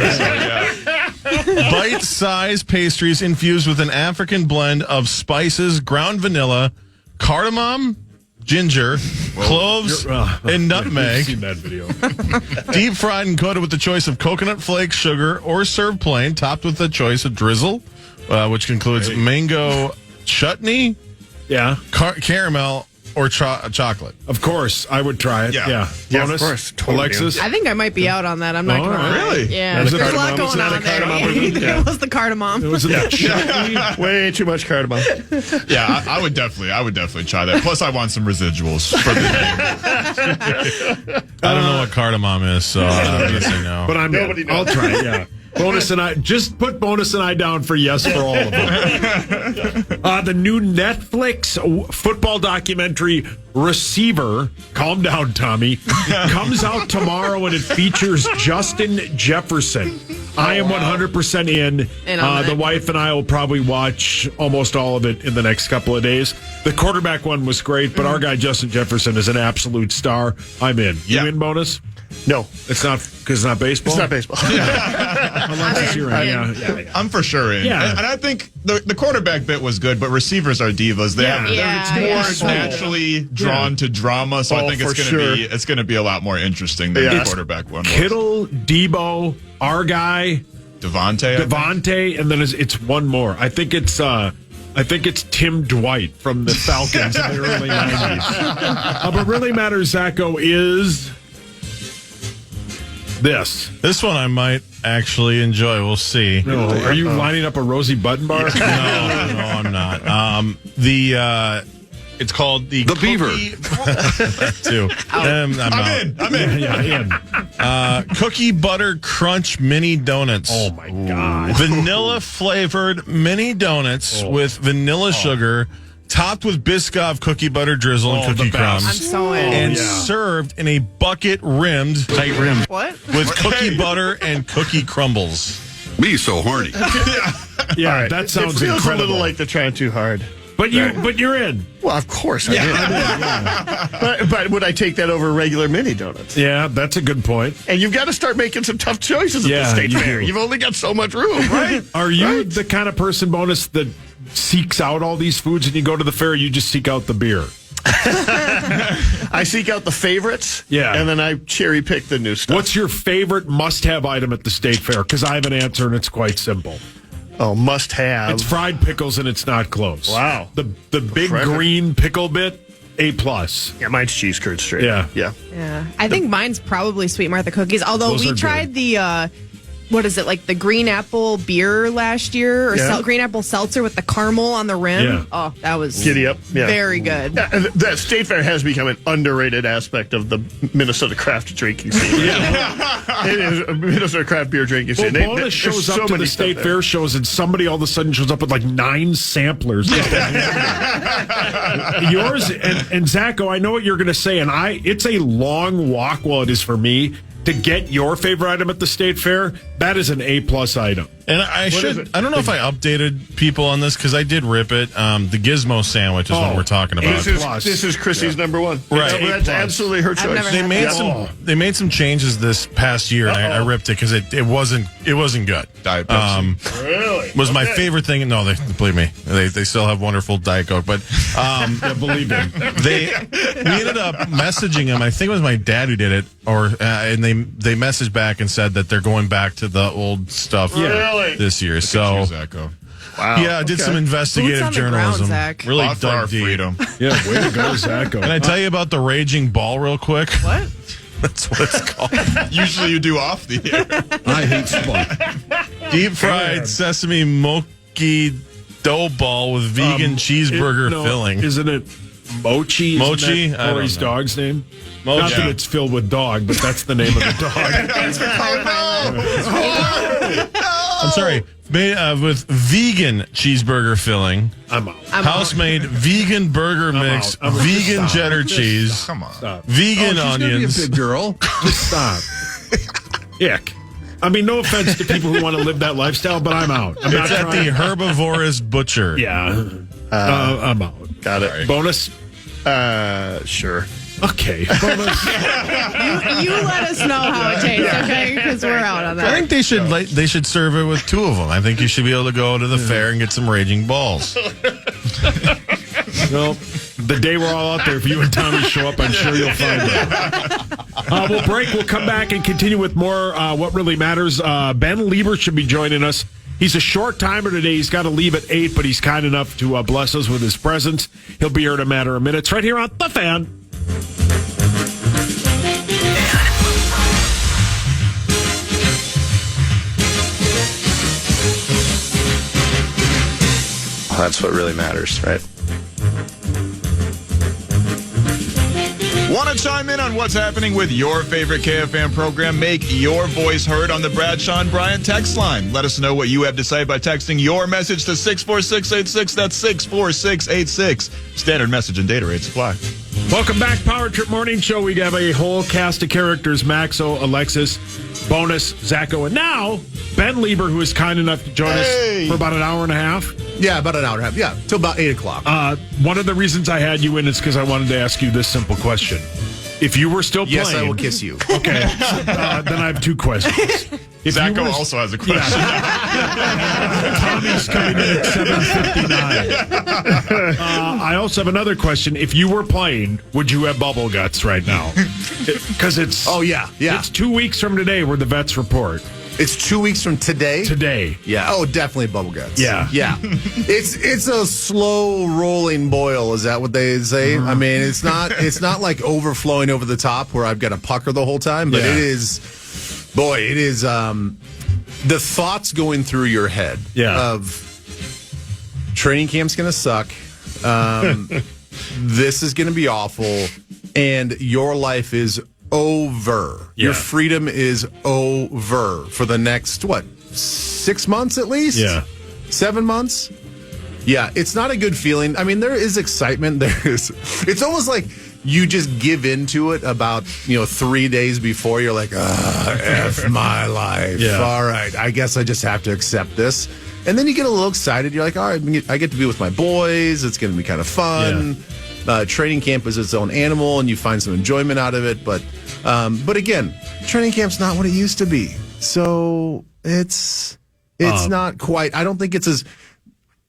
I: Bite-sized pastries infused with an African blend of spices, ground vanilla, cardamom, ginger, cloves, and nutmeg.
H: I've seen that video.
I: Deep fried and coated with the choice of coconut flakes, sugar, or served plain, topped with the choice of drizzle, which includes mango chutney, caramel, or chocolate?
H: Of course, I would try it. Yeah.
I: Of course. Totally.
H: Alexis?
D: I think I might be out on that. I'm not going to lie.
I: Really?
D: Yeah.
H: Is it
D: There's a lot
H: cardamom?
D: going on there. It was the cardamom.
H: It was the chutney.
L: Way too much cardamom.
K: Yeah, I would definitely try that. Plus, I want some residuals for the game.
I: I don't know what cardamom is, so I'm going to say no.
H: But
L: Nobody knows.
H: I'll try it, yeah. Bonus and I, just put Bonus and I down for yes for all of them. The new Netflix football documentary, Receiver, calm down, Tommy, comes out tomorrow and it features Justin Jefferson. I am 100% in. The wife and I will probably watch almost all of it in the next couple of days. The quarterback one was great, but our guy Justin Jefferson is an absolute star. I'm in. You in, Bonus?
L: No.
H: It's not because it's not baseball?
L: It's not baseball.
H: Alexis, you're in. Yeah.
K: I'm for sure in.
H: Yeah.
K: And I think the quarterback bit was good, but receivers are divas. It's more naturally drawn to drama, so I think it's going to be a lot more interesting than the quarterback one was.
H: Kittle, Debo, our guy, Devontae, and then it's one more. I think it's Tim Dwight from the Falcons in the early 90s. But really matters, Zacho, is this.
I: This one I might actually enjoy. We'll see.
H: No, are you lining up a Rosie Button bar?
I: No, I'm not. It's called the
A: Beaver.
I: Too. I'm in.
H: Yeah, in.
I: Cookie butter crunch mini donuts.
H: Oh my God!
I: Vanilla flavored mini donuts with vanilla sugar, topped with Biscoff cookie butter drizzle and cookie crumbs.
D: I'm so in.
I: And served in a bucket rimmed, tight rimmed,
D: what?
I: with cookie butter and cookie crumbles.
A: Me so horny.
H: Yeah, that sounds
L: it feels
H: incredible.
L: a little like they're trying too hard.
H: But you're in.
L: Well, of course I'm in. But would I take that over regular mini donuts?
H: Yeah, that's a good point.
L: And you've got to start making some tough choices at the state fair. You've only got so much room, right?
H: Are you the kind of person, Bonus, that seeks out all these foods and you go to the fair, or you just seek out the beer?
L: I seek out the favorites, and then I cherry pick the new stuff.
H: What's your favorite must-have item at the state fair? Because I have an answer, and it's quite simple.
L: Oh, must have.
H: It's fried pickles, and it's not close.
L: Wow.
H: The big green pickle bit, A+.
L: Yeah, mine's cheese curd straight.
H: Yeah.
D: I think mine's probably Sweet Martha cookies. Although we tried the what is it, like the green apple beer last year, or green apple seltzer with the caramel on the rim.
H: Yeah.
D: Oh, that was
L: giddy up. Yeah.
D: Very good.
L: Yeah, and that state fair has become an underrated aspect of the Minnesota craft drinking scene. It is a Minnesota craft beer drinking scene.
H: Well, Bonus shows up to the state fair shows, and somebody all of a sudden shows up with like 9 samplers. Yours and Zacho, I know what you're going to say, and it's a long walk. Well, it is for me. To get your favorite item at the state fair, that is an A+ item.
I: And I don't know if I updated people on this because I did rip it. The Gizmo sandwich is what we're talking about.
L: This is Chrissy's number one.
I: Right.
L: That's absolutely her choice.
I: They made some changes this past year, and I ripped it because it wasn't good.
K: Diet Pepsi.
L: Really?
I: Was my favorite thing. No, believe me, they still have wonderful Diet Coke, but
H: believe me.
I: We ended up messaging him. I think it was my dad who did it, and they messaged back and said that they're going back to the old stuff this year. So,
L: wow.
I: Yeah, I did some investigative journalism. Really dug deep.
K: Freedom.
H: Yeah, way to go, Zacho.
I: Can I tell you about the raging ball real quick?
D: What?
I: That's what it's called.
K: Usually you do off the air.
A: I hate spunk.
I: Deep fried sesame mochi dough ball with vegan cheeseburger filling.
H: Isn't it mochi?
I: Mochi?
H: Isn't that Corey's dog's name?
I: Mochi.
H: Not that it's filled with dog, but that's the name of the dog.
D: Thanks for clarifying.
I: I'm sorry. Made with vegan cheeseburger filling.
H: I'm out.
I: House-made vegan burger mix, vegan cheddar cheese,
K: Come on.
I: vegan
A: She's gonna be a
I: onions.
A: big girl.
H: Just stop. Ick. I mean, no offense to people who want to live that lifestyle, but I'm out. I'm
I: It's at the Herbivorous Butcher.
H: Yeah. I'm out.
L: Got it.
H: Bonus?
L: Sure.
H: Okay. Bonus.
D: You let us know how it tastes, okay? Because we're out on that.
I: I think they should serve it with 2 of them. I think you should be able to go to the fair and get some raging balls.
H: Well, the day we're all out there, if you and Tommy show up, I'm sure you'll find it. We'll break. We'll come back and continue with more What Really Matters. Ben Leber should be joining us He's a short timer today. He's got to leave at 8, but he's kind enough to bless us with his presence. He'll be here in a matter of minutes right here on The Fan.
O: That's what really matters, right?
K: Want to chime in on what's happening with your favorite KFAN program? Make your voice heard on the Brad, Sean, Bryant text line. Let us know what you have to say by texting your message to 64686. That's 64686. Standard message and data rates apply.
H: Welcome back, Power Trip Morning Show. We have a whole cast of characters: Maxo, Alexis, Bonus, Zacho, and now Ben Leber, who is kind enough to join us for about an hour and a half.
P: Yeah, about an hour and a half. Yeah, till about 8 o'clock.
H: One of the reasons I had you in is because I wanted to ask you this simple question. If you were still playing...
P: Yes, I will kiss you.
H: Okay. Then I have 2 questions.
K: Zacho also has a question.
H: Yeah. Tommy's coming in at 7:59. I also have another question. If you were playing, would you have bubble guts right now? Because it's...
P: Oh, yeah.
H: It's 2 weeks from today where the vets report.
P: It's 2 weeks from today?
H: Today.
P: Yeah. Oh, definitely bubble guts.
H: Yeah.
P: Yeah. It's a slow rolling boil, is that what they say? I mean, it's not like overflowing over the top where I've got to pucker the whole time, but it is the thoughts going through your head of training camp's going to suck. This is going to be awful, and your life is over. Your freedom is over for the next 6 months at least? 7 months? Yeah, it's not a good feeling. I mean, there is excitement. It's almost like you just give into it about 3 days before. You're like, F my life. All right, I guess I just have to accept this. And then you get a little excited. You're like, all right, I get to be with my boys. It's going to be kind of fun. Training camp is its own animal, and you find some enjoyment out of it. But again, training camp's not what it used to be. So it's not quite. I don't think it's as.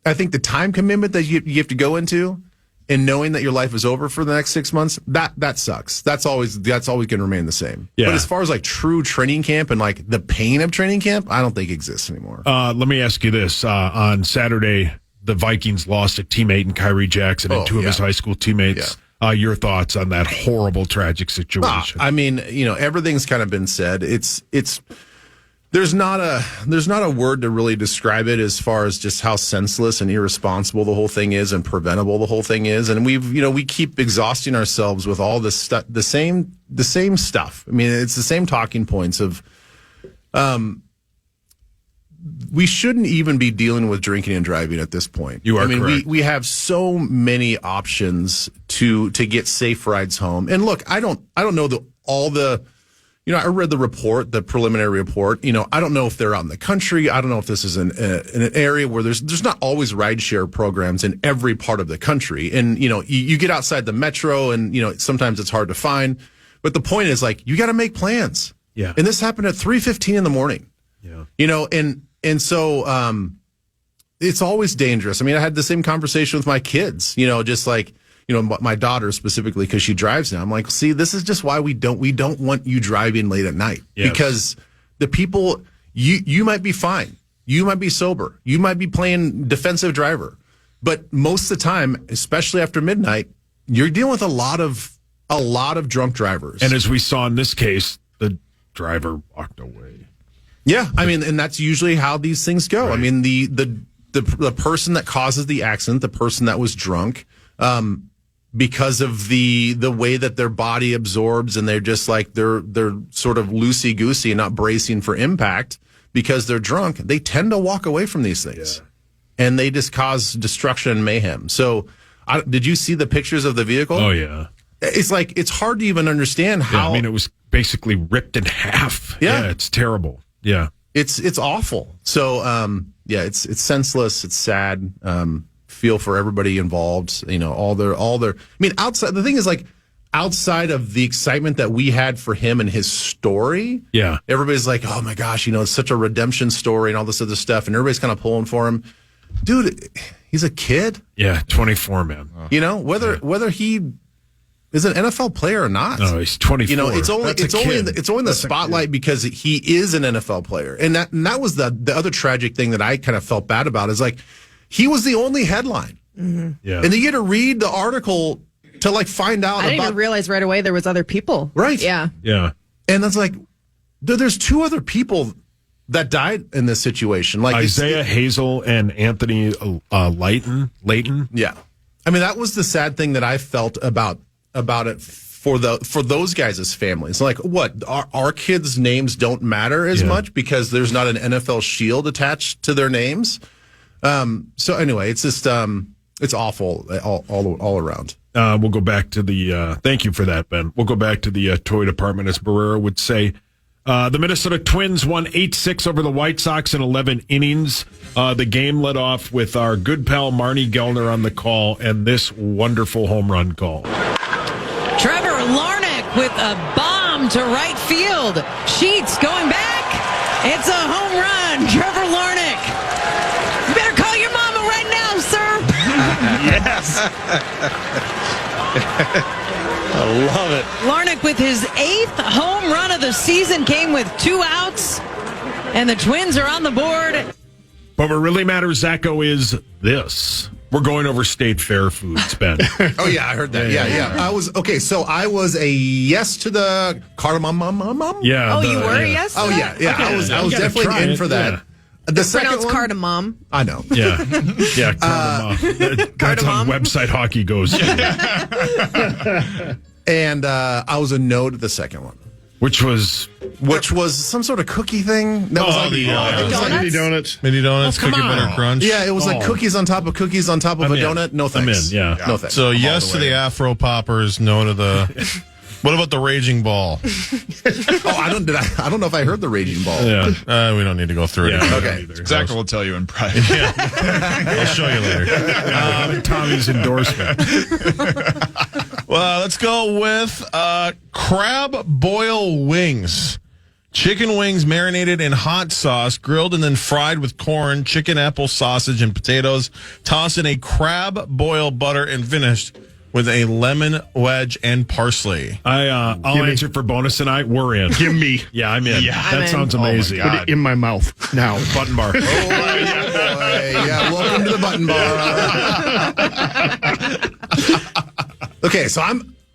P: I think the time commitment that you have to go into, and knowing that your life is over for the next 6 months, that sucks. That's always going to remain the same.
H: Yeah.
P: But as far as like true training camp and like the pain of training camp, I don't think exists anymore.
H: Let me ask you this: on Saturday, the Vikings lost a teammate in Kyrie Jackson and 2 of his high school teammates. Your thoughts on that horrible, tragic situation?
P: I mean, everything's kind of been said. There's not a word to really describe it as far as just how senseless and irresponsible the whole thing is and preventable the whole thing is. And we keep exhausting ourselves with all this stuff, the same stuff. I mean, it's the same talking points of, we shouldn't even be dealing with drinking and driving at this point.
H: You are correct.
P: We have so many options to get safe rides home. And look, I don't know all the. I read the report, the preliminary report. I don't know if they're out in the country. I don't know if this is an area where there's not always rideshare programs in every part of the country. And, you get outside the metro and, sometimes it's hard to find. But the point is, like, you got to make plans.
H: Yeah.
P: And this happened at 3:15 in the morning.
H: Yeah.
P: And so it's always dangerous. I mean, I had the same conversation with my kids, just like, my daughter specifically, because she drives now. I'm like, see, this is just why we don't want you driving late at night.
H: Yes.
P: Because the people, you might be fine. You might be sober. You might be playing defensive driver. But most of the time, especially after midnight, you're dealing with a lot of drunk drivers.
H: And as we saw in this case, the driver walked away.
P: Yeah, I mean, and that's usually how these things go. Right. I mean, the person that causes the accident, the person that was drunk, because of the way that their body absorbs, and they're just like they're sort of loosey goosey and not bracing for impact because they're drunk. They tend to walk away from these things, and they just cause destruction and mayhem. So, did you see the pictures of the vehicle?
H: Oh yeah,
P: it's like it's hard to even understand how.
H: Yeah, I mean, it was basically ripped in half. Yeah, it's terrible. Yeah,
P: it's awful. So it's senseless. It's sad. Feel for everybody involved. All their. I mean, outside the thing is like outside of the excitement that we had for him and his story.
H: Yeah,
P: everybody's like, oh my gosh, it's such a redemption story and all this other stuff, and everybody's kind of pulling for him. Dude, he's a kid.
H: Yeah, 24, man.
P: Whether he is an NFL player or not.
H: No, he's 24.
P: You know, it's only
H: That's a kid.
P: it's only in the spotlight because he is an NFL player, and that was the other tragic thing that I kind of felt bad about is like he was the only headline,
H: Yeah,
P: and then you had to read the article to like find out.
D: I didn't
P: about,
D: even realize right away there was other people.
P: Right.
D: Yeah.
H: yeah.
P: And that's like there's two other people that died in this situation, like
H: Isaiah Hazel and Anthony Layton.
P: Yeah, I mean that was the sad thing that I felt about it for those guys' families. Like, what our kids' names don't matter as much because there's not an NFL shield attached to their names. So anyway, it's just it's awful all around.
H: We'll go back to the. Thank you for that, Ben. We'll go back to the toy department, as Barrera would say. The Minnesota Twins won 8-6 over the White Sox in 11 innings. The game led off with our good pal Marnie Gellner on the call and this wonderful home run call.
J: Trevor Larnach with a bomb to right field. Sheets going back. It's a home run. Trevor Larnach. You better call your mama right now, sir.
L: Yes. I love it.
J: Larnach with his 8th home run of the season came with 2 outs. And the Twins are on the board.
H: But what really matters, Zacho, is this. We're going over State Fair foods, Ben.
P: Oh yeah, I heard that. Yeah. I was okay. So I was a yes to the cardamom.
H: Yeah.
D: Oh, you were a yes to that?
P: Yeah.
D: Okay.
P: I was definitely in for that.
H: Yeah.
P: The second
D: Pronounced
P: one,
D: cardamom.
P: I know.
H: Yeah. Yeah. That's how website hockey goes.
P: And I was a no to the second one.
H: Which was
P: some sort of cookie thing. That was like
L: Mini donuts.
I: Mini donuts,
H: come
I: cookie
H: on.
I: butter crunch.
P: yeah, it was like cookies on top of cookies on top of
H: I'm
P: a
H: in.
P: donut. No thanks.
H: I'm in, yeah.
P: No thanks.
I: So
P: I'm
I: yes
P: all
I: to
P: way
I: the
P: in.
I: Afro Poppers, no to the. What about the Raging Ball?
P: I don't know if I heard the Raging Ball.
H: Yeah.
I: We don't need to go through it.
P: Okay.
K: Zach will tell you in private.
I: I'll show you later.
H: Tommy's endorsement.
I: Well, let's go with crab boil wings. Chicken wings marinated in hot sauce, grilled and then fried with corn, chicken, apple, sausage, and potatoes. Tossed in a crab boil butter and finished with a lemon wedge and parsley.
H: I'll answer for bonus tonight. We're in.
L: Give me.
H: Yeah, I'm in.
L: Yeah.
H: That sounds amazing.
L: Put it in my mouth now.
H: Button bar.
P: Oh, yeah, welcome to the button bar. Okay, so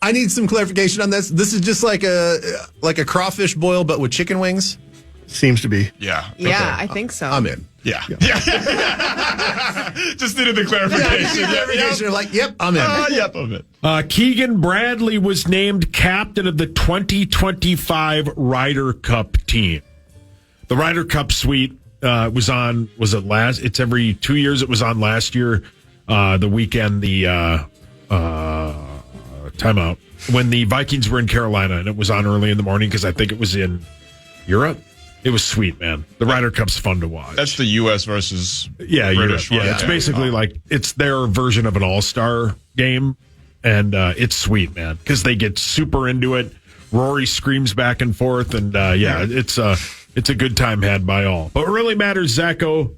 P: I need some clarification on this. This is just like a crawfish boil, but with chicken wings.
L: Seems to be.
K: Yeah.
D: Yeah, I think so.
P: I'm in.
K: Yeah. Just needed the clarification.
P: You're like, yep, I'm in.
K: Yep, I'm in.
H: Keegan Bradley was named captain of the 2025 Ryder Cup team. The Ryder Cup suite was it last? It's every 2 years. It was on last year. The weekend, timeout when the Vikings were in Carolina, and it was on early in the morning because I think it was in Europe. It was sweet, man. The Ryder Cup's fun to watch.
K: That's the U.S. versus
H: Europe.
K: British.
H: Yeah, it's basically like it's their version of an all-star game, and it's sweet, man, because they get super into it. Rory screams back and forth, and it's a good time had by all. But what really matters, Zacho,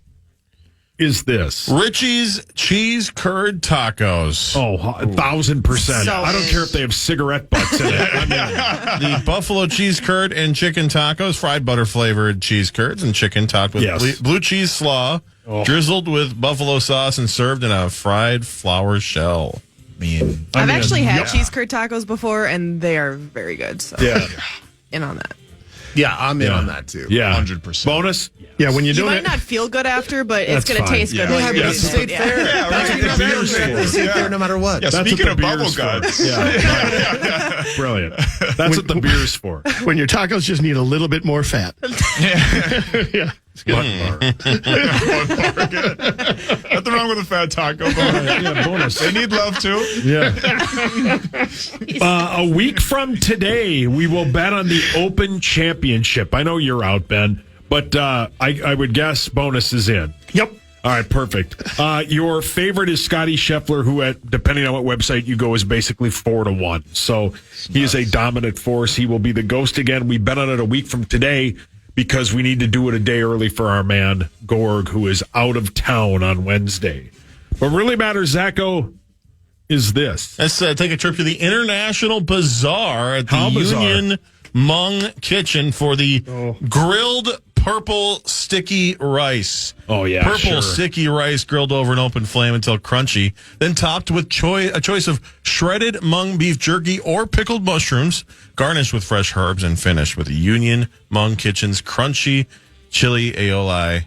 H: is this
I: Richie's cheese curd tacos.
H: Oh, 1,000%. I don't care if they have cigarette butts in it.
I: The buffalo cheese curd and chicken tacos, fried butter flavored cheese curds and chicken topped with blue cheese slaw, drizzled with buffalo sauce and served in a fried flour shell.
D: I've actually had cheese curd tacos before, and they are very good. So in on that.
P: Yeah, I'm in on that too.
H: Yeah,
K: 100%.
H: Bonus.
L: Yeah, when
D: You might not feel good after, but it's going to taste good.
P: Yeah, but it's State Fair.
K: Yeah,
P: That's
K: right.
P: what the beer's for. They State Fair no matter what.
K: Yeah,
H: That's
K: speaking
H: what
K: of
H: the
K: bubble
H: beer's
K: guts.
H: for. Yeah. Brilliant. That's what the beer's for.
L: When your tacos just need a little bit more fat.
K: Yeah.
H: Button bar.
K: Good. Nothing wrong with a fat taco.
H: Yeah, bonus.
K: They need love too.
H: Yeah. A week from today, we will bet on the Open Championship. I know you're out, Ben, but I would guess bonus is in.
L: Yep.
H: All right, perfect. Your favorite is Scotty Scheffler, who, depending on what website you go, is basically 4-1. So he is a dominant force. He will be the ghost again. We bet on it a week from today because we need to do it a day early for our man, Gorg, who is out of town on Wednesday. What really matters, Zacho, is this?
I: Let's take a trip to the International Bazaar at the
H: How bizarre?
I: Union Hmong Kitchen for the grilled purple sticky rice.
H: Oh, yeah,
I: Purple
H: sure.
I: sticky rice grilled over an open flame until crunchy, then topped with a choice of shredded Hmong beef jerky or pickled mushrooms, garnished with fresh herbs, and finished with the Union Hmong Kitchen's crunchy chili aioli.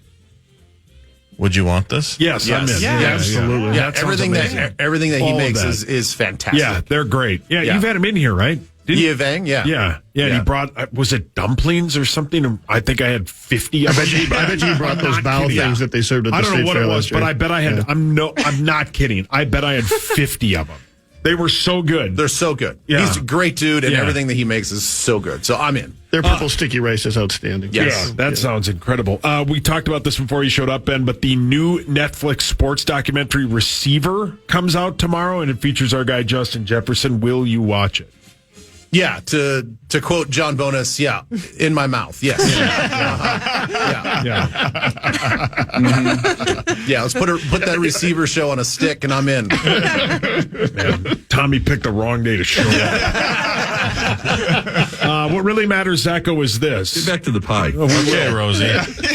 I: Would you want this?
H: Yes, I'm in.
P: Yeah,
H: absolutely.
P: Yeah,
H: That sounds
P: everything
H: amazing.
P: that he
H: All of
P: makes
H: that.
P: is fantastic.
H: Yeah, they're great. Yeah, you've had him in here, right?
P: Yevang, yeah.
H: Yeah. He brought, was it dumplings or something? I think I had 50 of them.
L: I bet you brought those bow things that they served at the
H: I don't
L: state
H: know what
L: fair
H: it was,
L: last year.
H: but I bet I had, I'm not kidding. I bet I had 50 of them. They were so good.
P: They're so good.
H: Yeah.
P: He's a great dude, and
H: Yeah.
P: everything that he makes is so good. So I'm in.
L: Their purple sticky rice is outstanding.
P: Yes.
H: Yeah, that sounds incredible. We talked about this before you showed up, Ben, but the new Netflix sports documentary Receiver comes out tomorrow, and it features our guy Justin Jefferson. Will you watch it?
P: Yeah, to quote John Bonus, yeah, in my mouth, yes.
H: Yeah.
P: Yeah, let's put that Receiver show on a stick, and I'm in.
H: Man, Tommy picked the wrong day to show up. What really matters, Zacho, is this.
A: Get back to the pie.
I: Okay, Rosie.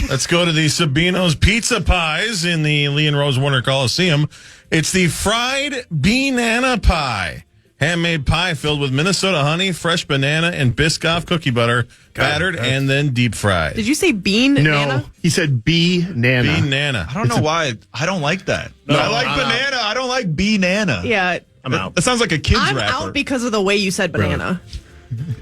I: Let's go to the Sabino's Pizza Pies in the Lee and Rose Warner Coliseum. It's the fried banana pie. Handmade pie filled with Minnesota honey, fresh banana, and Biscoff cookie butter, battered and then deep fried.
D: Did you say bean?
L: No,
D: Nana?
L: he said bee nana.
I: Bean nana.
K: I don't know why. I don't like that. I like banana. I don't like banana.
D: Yeah.
L: I'm out.
K: That sounds like a kid's
D: I'm
K: rapper.
D: out because of the way you said banana.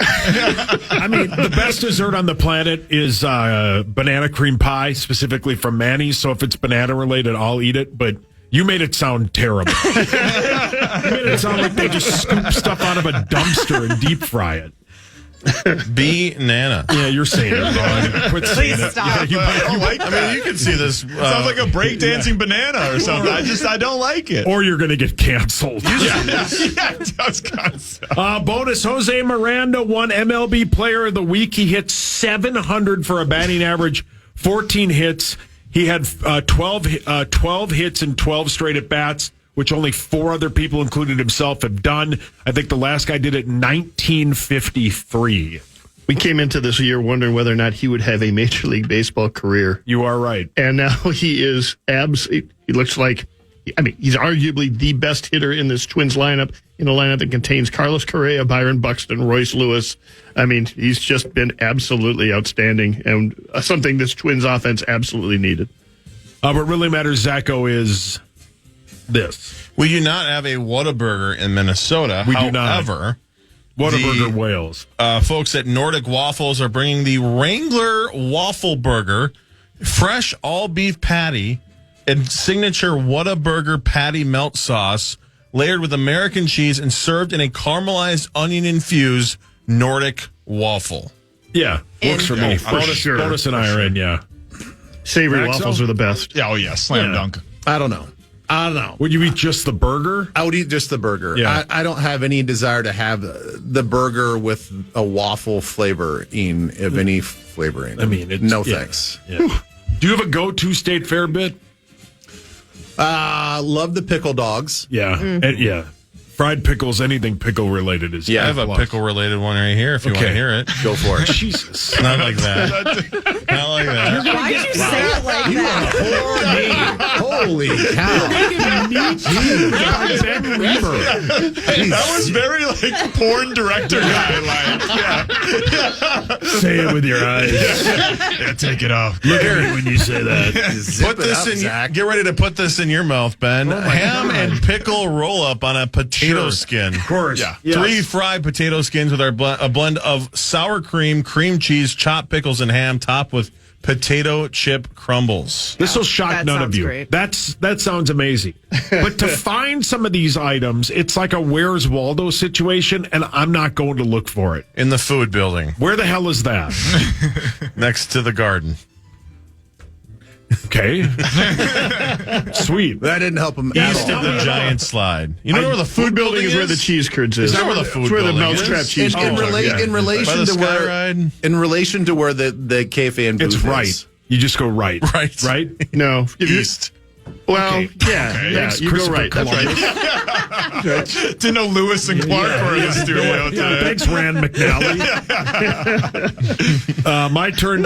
H: I mean, the best dessert on the planet is banana cream pie, specifically from Manny's. So if it's banana related, I'll eat it. But you made it sound terrible. You made it sound like they just scoop stuff out of a dumpster and deep fry it.
I: Banana.
H: Yeah, you're saying it wrong. Quit saying it.
D: stop.
H: Yeah,
K: I don't like
I: I mean, you can see this.
K: sounds like a breakdancing banana or something. I don't like it.
H: Or you're going to get canceled.
K: Yeah, it does kind of sound.
H: Bonus, Jose Miranda won MLB Player of the Week. He hit 700 for a batting average, 14 hits. He had 12 hits and 12 straight at-bats, which only 4 other people, including himself, have done. I think the last guy did it in 1953.
L: We came into this year wondering whether or not he would have a Major League Baseball career.
H: You are right.
L: And now he is he looks like, I mean, he's arguably the best hitter in this Twins lineup, in a lineup that contains Carlos Correa, Byron Buxton, Royce Lewis. I mean, he's just been absolutely outstanding and something this Twins offense absolutely needed.
H: What really matters, Zacho, is this.
I: We do not have a Whataburger in Minnesota.
H: We do not.
I: However,
H: Whataburger Wales.
I: Folks at Nordic Waffles are bringing the Wrangler Waffle Burger, fresh all-beef patty, and signature Whataburger patty melt sauce, layered with American cheese and served in a caramelized onion-infused Nordic waffle.
H: Yeah, works for me. Bonus and I are in, yeah.
L: Savory
H: Maxo?
L: waffles are the best.
K: Yeah, oh yeah, slam dunk.
P: I don't know.
H: Would you eat just the burger?
P: I would eat just the burger.
H: Yeah.
P: I don't have any desire to have the burger with a waffle flavoring of any flavoring.
H: I mean, it's,
P: no
H: yeah.
P: thanks.
H: Yeah. Do you have a go-to state fair bit?
P: Love the pickle dogs.
H: Yeah, and, yeah. Fried pickles, anything pickle related is.
I: I have a pickle related one right here if you want to hear it.
P: Go for it.
H: Jesus.
I: Not like that. Not like that.
D: Why did you say it like that?
P: Holy cow.
K: That was very like porn director guy like.
H: Say it with your eyes.
K: Yeah, take it off.
H: Look at me when you say that.
I: Put this in. Get ready to put this in your mouth, Ben. Ham and pickle roll up on a potato skin.
H: Of course.
K: Yeah.
H: Yes.
I: 3 fried potato skins with a blend of sour cream, cream cheese, chopped pickles, and ham, topped with potato chip crumbles.
H: This will shock
D: That
H: none of
D: sounds
H: you.
D: great.
H: That sounds amazing. But to find some of these items, it's like a Where's Waldo situation, and I'm not going to look for it.
I: In the food building,
H: Where the hell is that?
I: next to the garden.
H: Okay. Sweet.
P: That didn't help him
I: East
P: at
I: of
P: all.
I: the giant slide. You know where the food building
L: is where the cheese curds is.
I: Is that where the food
L: It's where the
I: building
L: mousetrap
I: is?
L: cheese
P: In,
L: curds are. Yeah.
P: in
I: By
P: relation
I: the
P: to
I: Sky
P: where
I: Ride?
P: in relation to where the KFAN booth
H: It's right.
P: is.
H: You just go right.
I: Right.
H: Right?
L: No.
I: East.
L: Well,
H: Okay.
L: you go right. That's right.
K: Didn't know Lewis and Clark were in the studio today.
H: Thanks, Rand McNally. My turn.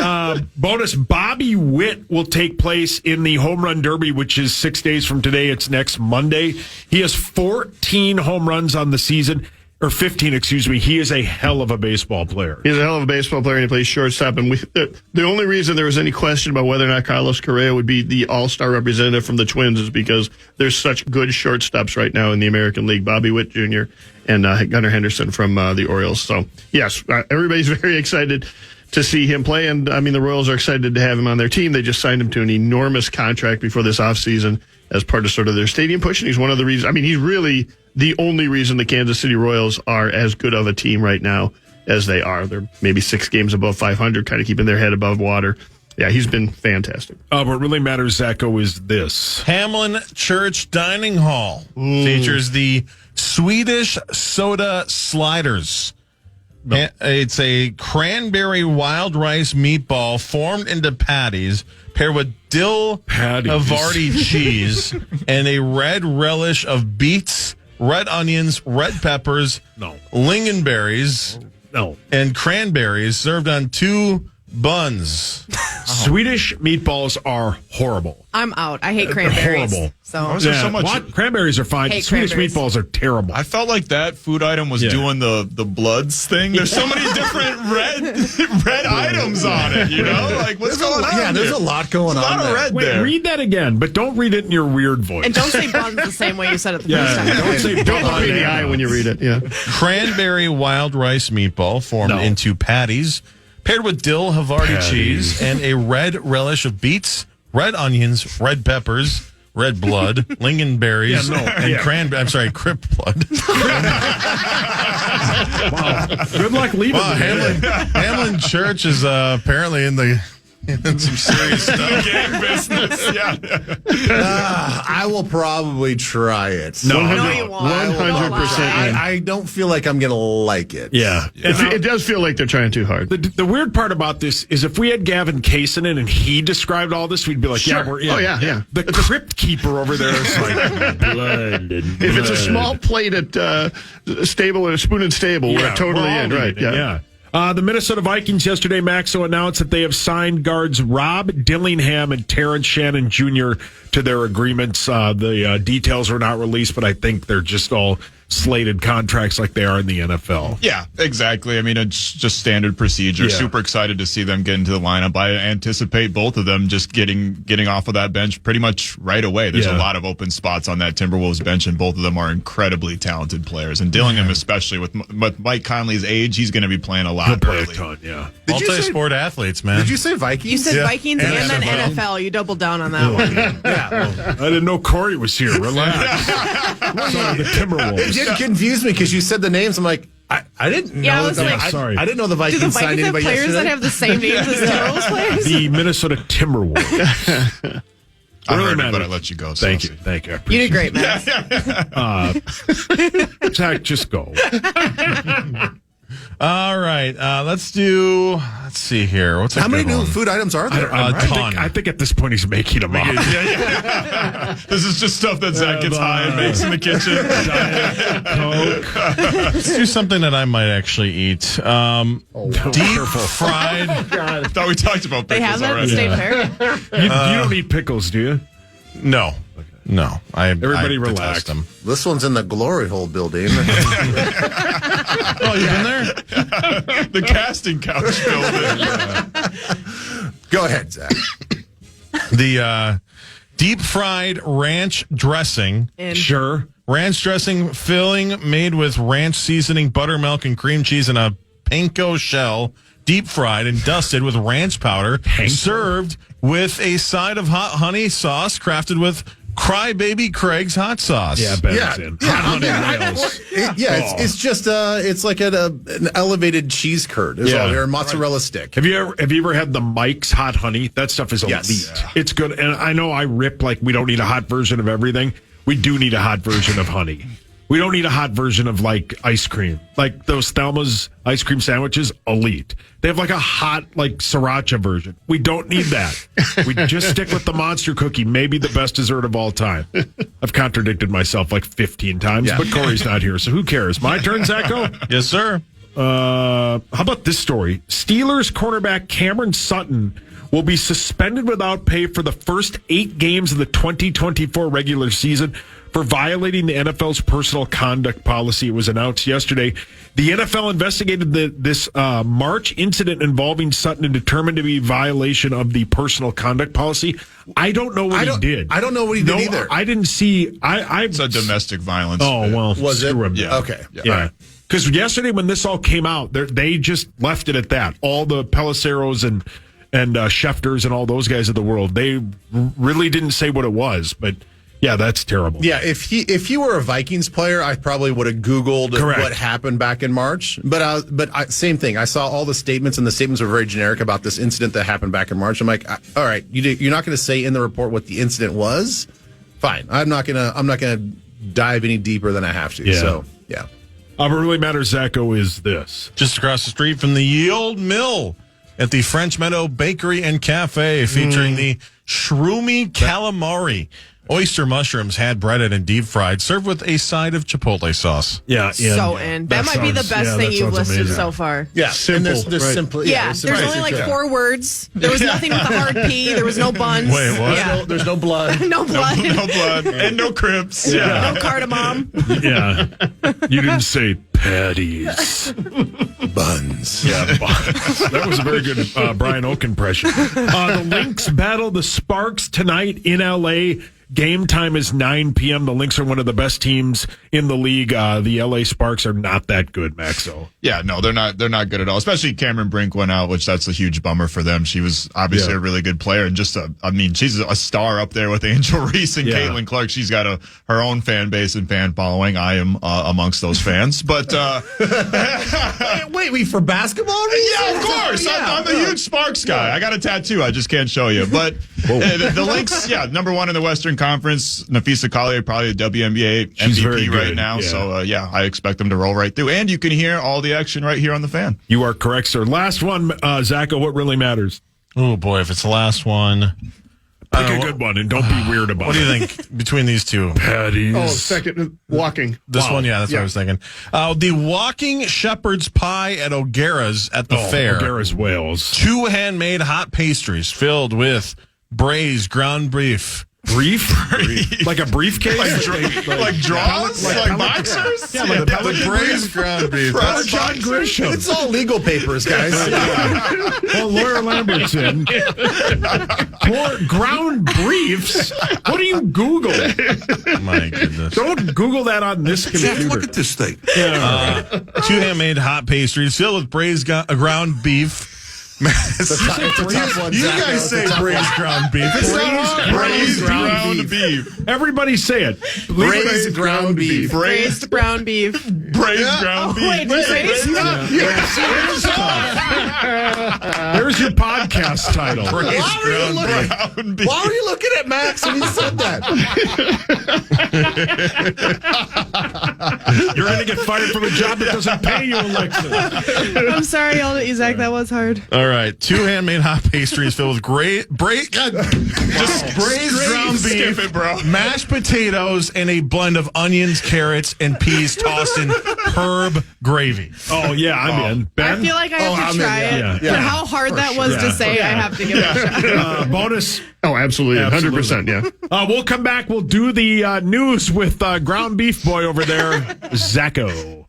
H: Bonus. Bobby Witt will take place in the Home Run Derby, which is 6 days from today. It's next Monday. He has 14 home runs on the season. Or 15, excuse me. He is a hell of a baseball player.
L: He's a hell of a baseball player, and he plays shortstop. And the only reason there was any question about whether or not Carlos Correa would be the all-star representative from the Twins is because there's such good shortstops right now in the American League. Bobby Witt Jr. and Gunnar Henderson from the Orioles. So, yes, everybody's very excited to see him play. And, I mean, the Royals are excited to have him on their team. They just signed him to an enormous contract before this offseason as part of sort of their stadium push. And he's one of the reasons. I mean, he's really the only reason the Kansas City Royals are as good of a team right now as they are. They're maybe 6 games above 500, kind of keeping their head above water. Yeah, he's been fantastic.
H: What really matters, Zacho, is this.
Q: Hamlin Church Dining Hall features the Swedish soda sliders. No. It's a cranberry wild rice meatball formed into patties, paired with dill Havarti cheese and a red relish of beets, red onions, red peppers, lingonberries, and cranberries, served on 2 buns.
H: Swedish meatballs are horrible.
D: I'm out. I hate cranberries.
H: Horrible.
D: So
K: so much.
H: What? Cranberries are fine.
D: Hate
H: Swedish
D: cranberries.
H: meatballs are terrible.
K: I felt like that food item was doing the bloods thing. There's so many different red items on it, you know? Like, what's going on?
P: Yeah, there's a lot going on.
K: There's a lot of red
H: Wait,
K: there.
H: read that again, but don't read it in your weird voice.
D: And don't say buns the same way you said it the first time.
H: Don't say
L: Don't look me in the eye when you read it. Yeah.
Q: Cranberry wild rice meatball formed into patties, paired with dill Havarti cheese and a red relish of beets, red onions, red peppers, red blood, lingonberries, and crip blood.
H: Wow. Good luck leaving.
Q: Wow, Hamlin Church is apparently in some serious stuff.
K: Gang business. Yeah.
P: I will probably try it.
L: No,
D: you won't.
L: 100%.
P: I don't feel like I'm going to like it.
H: Yeah.
L: It does feel like they're trying too hard.
H: The weird part about this is if we had Gavin Kaysen in and he described all this, we'd be like,
L: Sure.
H: yeah, we're in.
L: Oh, yeah.
H: The crypt keeper over there is like, blood.
L: If it's a small plate at stable, a spoon and stable, we're totally in, right?
H: Yeah. The Minnesota Vikings yesterday, Maxo announced that they have signed guards Rob Dillingham and Terrence Shannon Jr. to their agreements. The details are not released, but I think they're just all slated contracts like they are in the NFL.
K: Yeah, exactly. I mean, it's just standard procedure.
H: Yeah.
K: Super excited to see them get into the lineup. I anticipate both of them just getting off of that bench pretty much right away. There's a lot of open spots on that Timberwolves bench, and both of them are incredibly talented players. And Dillingham, especially with Mike Conley's age, he's going to be playing a lot.
H: He'll play a ton, yeah.
Q: Multi-sport athletes, man.
P: Did you say Vikings?
D: You said Vikings and then NFL. You doubled down on that one.
H: I didn't know Corey was here. Relax. Sorry, the Timberwolves.
P: It did confuse me because you said the names. I'm like, I didn't know.
D: Yeah, I was like,
H: sorry.
P: I didn't know the Vikings
D: Do the
P: signed
D: Vikings have
P: anybody
D: players
P: yesterday.
D: that have the same names as Timberwolves players?
H: The Minnesota Timberwolves.
K: I
H: Really
K: heard it,
H: matters.
K: but I let you go.
H: Thank
K: Chelsea.
H: you. Thank you. I
D: You
H: appreciate
D: did great, man.
H: Zach, just go.
Q: All right, let's see here. What's
P: How many new food items are there?
Q: ton.
H: I think at this point he's making them up.
K: This is just stuff that Zach gets high and makes in the kitchen.
Q: Let's do something that I might actually eat. Deep fried.
K: I thought we talked about
D: They have
K: pickles
D: that at
K: already.
D: the State Fair?
H: You don't eat pickles, do you?
Q: No. No.
H: Everybody
Q: I
H: relax.
Q: detest them.
P: This one's in the Glory Hole building.
Q: Oh, you've been there?
K: The casting couch building.
P: Go ahead, Zach.
Q: The deep fried ranch dressing.
H: Sure.
Q: Ranch dressing filling made with ranch seasoning, buttermilk, and cream cheese in a panko shell. Deep fried and dusted with ranch powder. Served with a side of hot honey sauce crafted with Crybaby Craig's hot sauce.
H: Yeah, Ben's in.
P: It's just it's like an elevated cheese curd. Is all there, mozzarella stick.
H: Have you ever had the Mike's hot honey? That stuff is elite.
P: Yes.
H: It's good, and I know I rip like we don't need a hot version of everything. We do need a hot version of honey. We don't need a hot version of like ice cream. Like those Thelma's ice cream sandwiches, elite. They have like a hot like sriracha version. We don't need that. We just stick with the monster cookie, maybe the best dessert of all time. I've contradicted myself like 15 times, but Corey's not here, so who cares? My turn, Zacho?
Q: Yes, sir.
H: How about this story? Steelers cornerback Cameron Sutton will be suspended without pay for the first 8 games of the 2024 regular season for violating the NFL's personal conduct policy. It was announced yesterday. The NFL investigated this March incident involving Sutton and determined to be a violation of the personal conduct policy. I don't know what he did.
P: I don't know what he did either.
H: I didn't see. It's
K: a domestic violence.
H: Oh, well,
P: was it?
H: Him.
K: Yeah.
P: Okay.
H: Yeah. Because yesterday when this all came out, they just left it at that. All the Peliceros and Schefters and all those guys of the world, they really didn't say what it was, but yeah, that's terrible.
P: Yeah, if he were a Vikings player, I probably would have Googled what happened back in March. But same thing. I saw all the statements, and the statements were very generic about this incident that happened back in March. I'm like, all right, you're not going to say in the report what the incident was. Fine, I'm not gonna dive any deeper than I have to.
H: Yeah.
P: So yeah.
H: What really matters, Zacho, is this.
Q: Just across the street from the Old Mill at the French Meadow Bakery and Cafe, featuring the Shroomy Calamari. Oyster mushrooms, hand breaded and deep fried, served with a side of chipotle sauce.
H: Yeah,
D: So in. That might be the best thing you've listed so far.
P: Yeah,
L: Simple.
P: And there's simple.
D: Yeah, there's only like 4 words. There was nothing with the hard P. There was no buns.
Q: Wait, what?
D: Yeah.
L: There's no blood.
D: No blood.
K: No blood and no crimps.
D: No cardamom.
H: Yeah. You didn't say patties.
P: Buns.
H: Yeah, buns. That was a very good Brian Oak impression. The Lynx battle the Sparks tonight in L.A. Game time is 9 p.m. The Lynx are one of the best teams in the league. The LA Sparks are not that good, Maxo.
K: Yeah, no, they're not good at all. Especially Cameron Brink went out, which that's a huge bummer for them. She was obviously a really good player and just she's a star up there with Angel Reese and Caitlin Clark. She's got her own fan base and fan following. I am amongst those fans. But
P: wait, for basketball reasons?
K: Yeah, of course. I'm a huge Sparks guy. I got a tattoo. I just can't show you. But the Lynx, number 1 in the Western Conference. Nafisa Collier, probably a WNBA MVP right now. Yeah. So, I expect them to roll right through. And you can hear all the action right here on the Fan.
H: You are correct, sir. Last one, Zacho, what really matters?
Q: Oh, boy, if it's the last one.
H: Pick a good one and don't be weird about it.
Q: What do you think between these two?
H: Patties.
L: Oh, second, walking.
Q: This one, that's what I was thinking. The Walking Shepherd's Pie at O'Gara's at the fair.
H: O'Gara's Wales.
Q: 2 handmade hot pastries filled with braised ground beef.
H: Brief? Like a briefcase?
K: Like draws? Like boxers?
H: Yeah, like the
Q: braised ground beef.
H: John Grisham.
P: It's all legal papers, guys.
H: Well, Lawyer Lambertson. Poor ground briefs? What do you Google?
Q: My goodness.
H: Don't Google that on this computer.
A: Jeff, look at this thing.
Q: 2 handmade hot pastries filled with braised ground beef.
P: It's a tough one,
Q: you guys say braised ground beef.
K: Braised ground beef.
H: Everybody say it.
P: Braised ground beef.
D: Braised ground beef.
K: Braised ground beef.
D: Wait, braised?
H: There's your podcast title.
P: Why were you looking at Max when he said that?
H: You're going to get fired from a job that doesn't pay you, Alexis.
D: I'm sorry, yelled at you, Zach. That was hard.
Q: All right, 2 handmade hot pastries filled with braised ground beef,
K: skip it, bro.
Q: mashed potatoes, and a blend of onions, carrots, and peas tossed in herb gravy.
H: Oh, yeah, I'm in. Ben?
D: I feel like I have to try it. For how hard that was to say, I have to give it a shot.
H: Bonus.
L: Oh, absolutely. 100%, yeah.
H: We'll come back. We'll do the news with ground beef boy over there, Zacho.